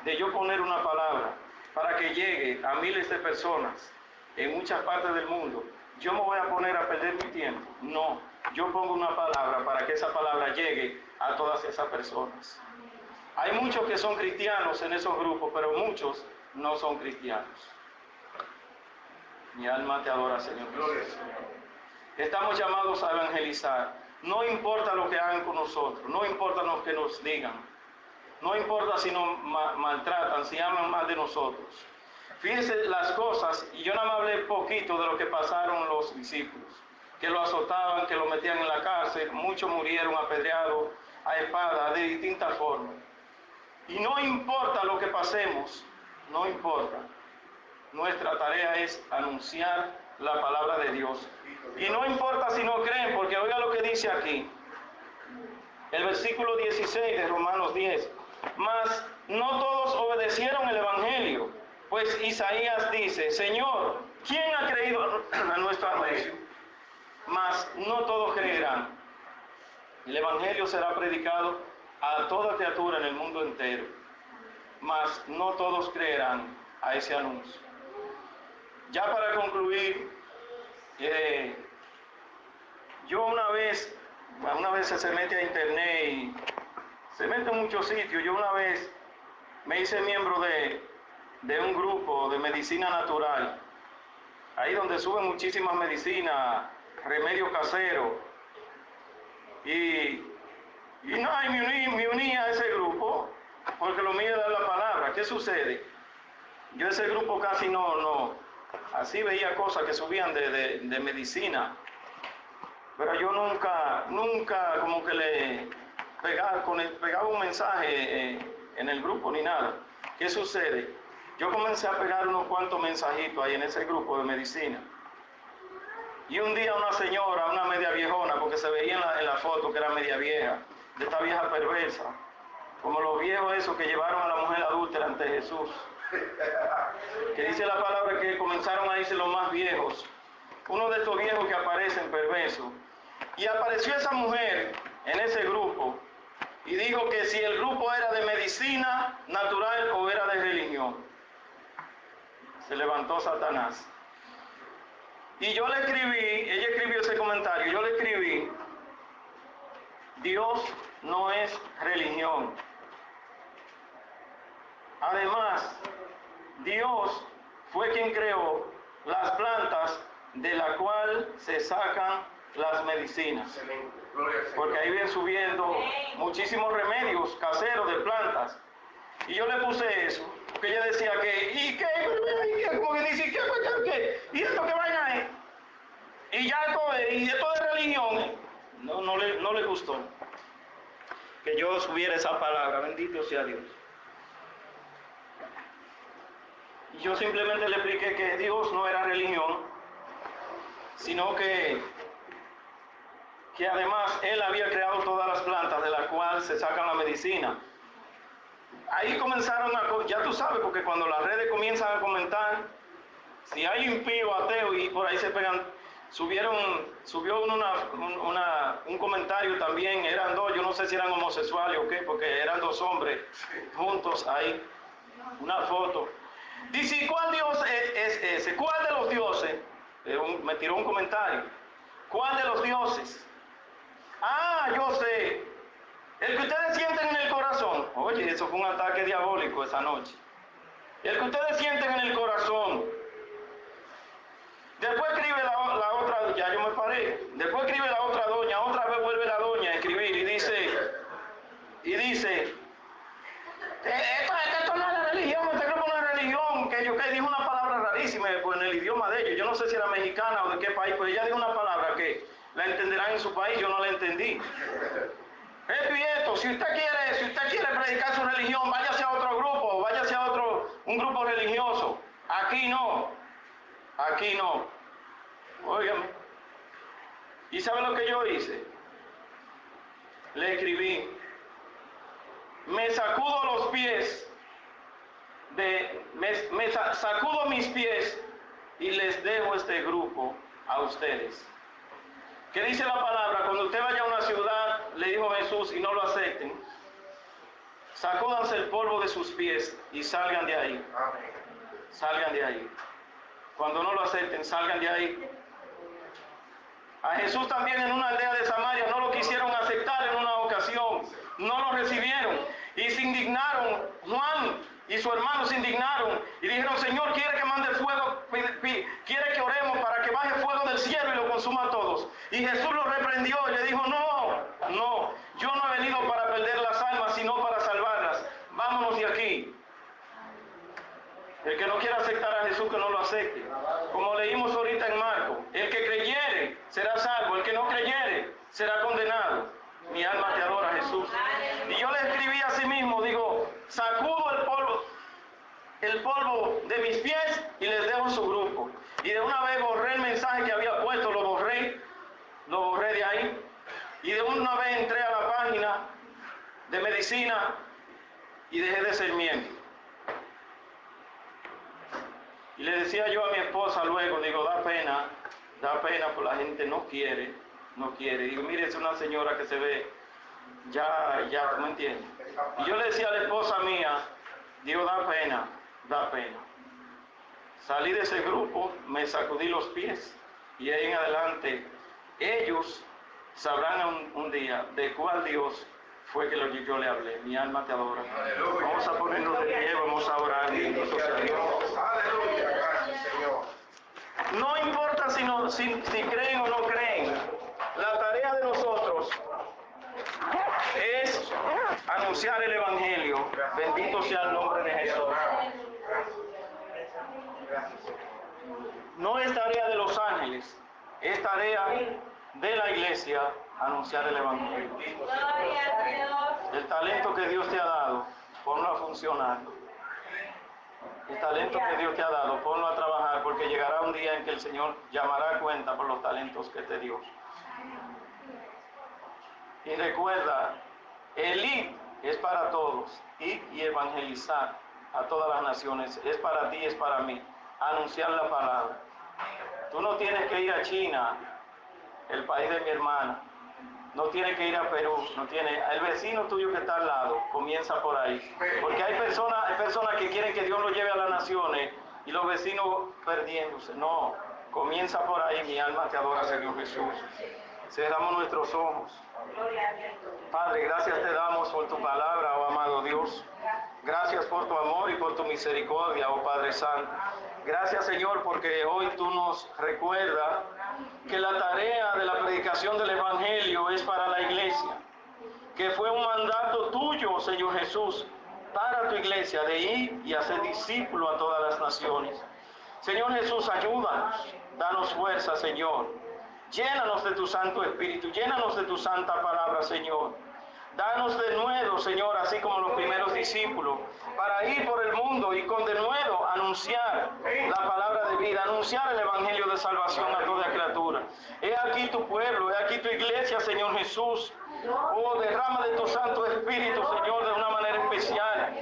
de yo poner una palabra para que llegue a miles de personas en muchas partes del mundo, yo me voy a poner a perder mi tiempo. No, yo pongo una palabra para que esa palabra llegue a todas esas personas. Hay muchos que son cristianos en esos grupos, pero muchos no son cristianos. Mi alma te adora, Señor Jesús. Estamos llamados a evangelizar. No importa lo que hagan con nosotros, no importa lo que nos digan, no importa si nos maltratan, si hablan mal de nosotros. Fíjense las cosas, y yo nada más hablé poquito de lo que pasaron los discípulos, que lo azotaban, que lo metían en la cárcel, muchos murieron apedreados a espada de distintas formas. Y no importa lo que pasemos, no importa. Nuestra tarea es anunciar la palabra de Dios. Y no importa si no creen, porque oiga lo que dice aquí. El versículo 16 de Romanos 10. Mas no todos obedecieron el Evangelio. Pues Isaías dice, Señor, ¿quién ha creído a nuestro anuncio? Mas no todos creerán. El Evangelio será predicado a toda criatura en el mundo entero. Mas no todos creerán a ese anuncio. Ya para concluir, yo una vez se mete a internet y se mete en muchos sitios. Yo una vez me hice miembro de un grupo de medicina natural, ahí donde suben muchísimas medicinas, remedios caseros. Y me uní a ese grupo, porque lo mío es dar la palabra. ¿Qué sucede? Yo ese grupo casi no, así veía cosas que subían de medicina, pero yo nunca como que le pegaba un mensaje en el grupo ni nada. ¿Qué sucede? Yo comencé a pegar unos cuantos mensajitos ahí en ese grupo de medicina. Y un día una señora, una media viejona, porque se veía en la foto que era media vieja, de esta vieja perversa, como los viejos esos que llevaron a la mujer adúltera ante Jesús. Que dice la palabra que comenzaron a irse los más viejos. Uno de estos viejos que aparecen perversos. Y apareció esa mujer en ese grupo y dijo que si el grupo era de medicina natural o era de religión. Se levantó Satanás. Y yo le escribí, ella escribió ese comentario, yo le escribí: Dios no es religión. Además, Dios fue quien creó las plantas de la cual se sacan las medicinas. Excelente. Gloria al Señor. Porque ahí vienen subiendo muchísimos remedios caseros de plantas. Y yo le puse eso, porque ella decía que, ¿y qué? Como que dice, ¿qué? ¿Y esto qué vaina es? Y ya y esto de religión, no le gustó que yo subiera esa palabra, bendito sea Dios. Y yo simplemente le expliqué que Dios no era religión, sino que además Él había creado todas las plantas de las cuales se sacan la medicina. Ahí comenzaron ya tú sabes, porque cuando las redes comienzan a comentar, si hay impío, ateo, y por ahí se pegan, subió un comentario también, eran dos, yo no sé si eran homosexuales o qué, porque eran dos hombres juntos ahí, una foto. Dice, ¿y cuál Dios es ese? ¿Cuál de los dioses? Me tiró un comentario. ¿Cuál de los dioses? Ah, yo sé. El que ustedes sienten en el corazón. Oye, eso fue un ataque diabólico esa noche. El que ustedes sienten en el corazón. Después escribe la otra, ya yo me paré. Después escribe la otra doña, otra vez vuelve la doña a escribir y dice, esto no es la religión, este grupo no es religión, que dijo una palabra rarísima pues, en el idioma de ellos. Yo no sé si era mexicana o de qué país, pero ella dijo una palabra que la entenderán en su país, yo no la entendí. Esto y esto, si usted quiere predicar su religión, váyase a otro grupo, váyase a un grupo religioso. Aquí no. Óigame. ¿Y sabe lo que yo hice? Le escribí: me sacudo los pies, sacudo mis pies y les dejo este grupo a ustedes. ¿Qué dice la palabra? Cuando usted vaya a una ciudad, le dijo Jesús, y no lo acepten, sacúdanse el polvo de sus pies y salgan de ahí. Salgan de ahí. Cuando no lo acepten, salgan de ahí. A Jesús también en una aldea de Samaria no lo quisieron aceptar en una ocasión, no lo recibieron y se indignaron. Juan y su hermano se indignaron y dijeron: Señor, ¿quiere que mande fuego? ¿Quiere que oremos para que baje fuego del cielo y lo consuma a todos? Y Jesús lo reprendió y le dijo: no, yo no he venido para perder las almas, sino para salvarlas. Vámonos de aquí. El que no quiera aceptar a Jesús, que no lo acepte. Como leímos ahorita en Marcos, el que creyere será salvo, el que no creyere será condenado. Mi alma te adora, Jesús. Y yo le escribí a sí mismo, digo, sacudo el polvo de mis pies y les dejo su grupo. Y de una vez borré el mensaje que había puesto, lo borré de ahí. Y de una vez entré a la página de medicina y dejé de ser miembro. Y le decía yo a mi esposa luego, digo, da pena, pues la gente no quiere. Digo, mire, es una señora que se ve, ya, ¿me entiendes? Y yo le decía a la esposa mía, digo, da pena. Salí de ese grupo, me sacudí los pies y ahí en adelante ellos sabrán un día de cuál Dios fue que yo le hablé. Mi alma te adora. Aleluya. Vamos a ponernos de pie, vamos a orar. Bendito sea Dios. Aleluya. Gracias, Señor. No importa si creen o no creen, la tarea de nosotros es anunciar el Evangelio. Bendito sea el nombre de Jesús. No es tarea de los ángeles, es tarea de la iglesia anunciar el Evangelio. El talento que Dios te ha dado, ponlo a funcionar. El talento que Dios te ha dado, ponlo a trabajar, porque llegará un día en que el Señor llamará a cuenta por los talentos que te dio. Y recuerda, el ir es para todos, ir y evangelizar. a todas las naciones. Es para ti, es para mí, anunciar la palabra. Tú no tienes que ir a China, el país de mi hermana. No tienes que ir a Perú, el vecino tuyo que está al lado, comienza por ahí. Porque hay personas que quieren que Dios lo lleve a las naciones y los vecinos perdiéndose. No, comienza por ahí, mi alma te adora, Señor Jesús. Cerramos nuestros ojos. Padre, gracias te damos por tu palabra, oh amado Dios. Gracias por tu amor y por tu misericordia, oh Padre Santo. Gracias, Señor, porque hoy tú nos recuerdas que la tarea de la predicación del Evangelio es para la iglesia, que fue un mandato tuyo, Señor Jesús, para tu iglesia, de ir y hacer discípulo a todas las naciones. Señor Jesús, ayúdanos, danos fuerza, Señor. Llénanos de tu Santo Espíritu, llénanos de tu santa palabra, Señor. Danos de nuevo, Señor, así como los primeros discípulos, para ir por el mundo y con de nuevo anunciar la palabra de vida, anunciar el Evangelio de salvación a toda criatura. He aquí tu pueblo, he aquí tu iglesia, Señor Jesús. Oh, derrama de tu Santo Espíritu, Señor, de una manera especial.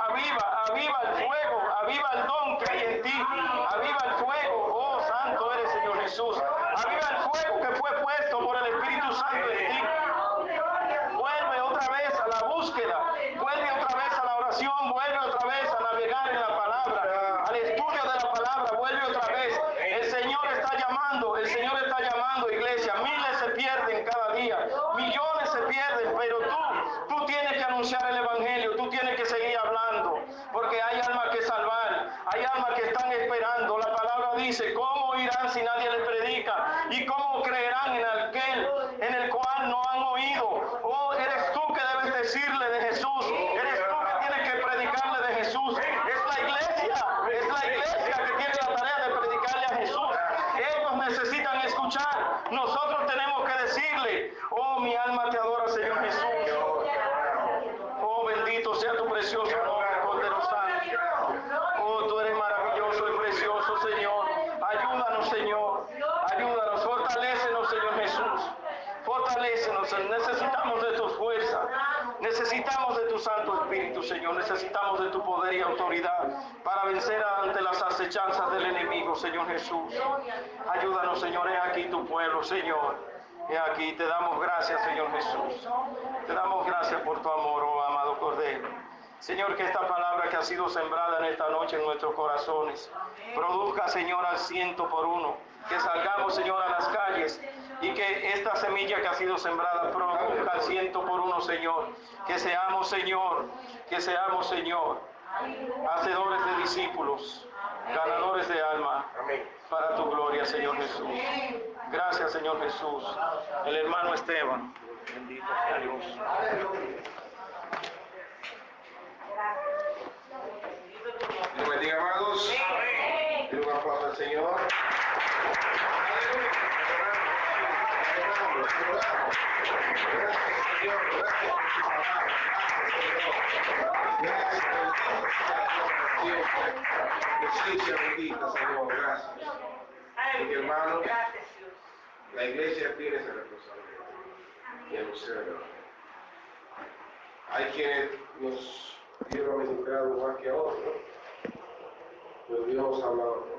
Aviva el fuego, aviva el don que hay en ti. Aviva el fuego, oh, santo eres, Señor Jesús. Aviva el fuego que fue puesto por el Espíritu Santo en ti. Vuelve otra vez a la búsqueda, vuelve otra vez a la oración, vuelve otra vez a navegar en la palabra, al estudio de la palabra, vuelve otra vez. El Señor está llamando, iglesia. Miles se pierden cada día, millones se pierden, pero tú tienes que anunciar el Evangelio, tú tienes que seguir hablando, porque hay almas que salvar, hay almas que están esperando. La palabra dice, ¿cómo irán si nadie les predica? ¿Y cómo creerán en aquel en el cual no han oído? Oh, eres tú que debes decirle de Jesús, eres tú que tienes que predicarle de Jesús. Es la iglesia que tiene la tarea de predicarle a Jesús. Ellos necesitan escuchar, nosotros tenemos que decirle. Oh, mi alma te adora, Señor Jesús. Oh, bendito sea tu precioso nombre, Cordero Santo. Oh, tú eres maravilloso y precioso, Señor. Ayúdanos, Señor. Ayúdanos, fortalécenos, Señor Jesús. Fortalécenos, necesitamos de tu fuerza, necesitamos de tu Santo Espíritu, Señor, necesitamos de tu poder y autoridad para vencer ante las acechanzas del enemigo, Señor Jesús. Ayúdanos, Señor, he aquí tu pueblo, Señor. He aquí, te damos gracias, Señor Jesús. Te damos gracias por tu amor, oh amado Cordero. Señor, que esta palabra que ha sido sembrada en esta noche en nuestros corazones produzca, Señor, al 100%. Que salgamos, Señor, a las calles y que esta semilla que ha sido sembrada produzca al 100%, Señor. Que seamos, Señor, hacedores de discípulos, ganadores de alma, para tu gloria, Señor Jesús. Gracias, Señor Jesús. El hermano Esteban, bendito sea Dios. Dios bendiga, amados. Den un aplauso al Señor. Gracias, Señor. Gracias por su palabra. Gracias, Señor. Presencia bendita, Señor. Gracias. Mi hermano, la iglesia tiene esa responsabilidad de anunciar el Evangelio. Hay quienes Dios ha ministrado más que a otros, pero Dios ha hablado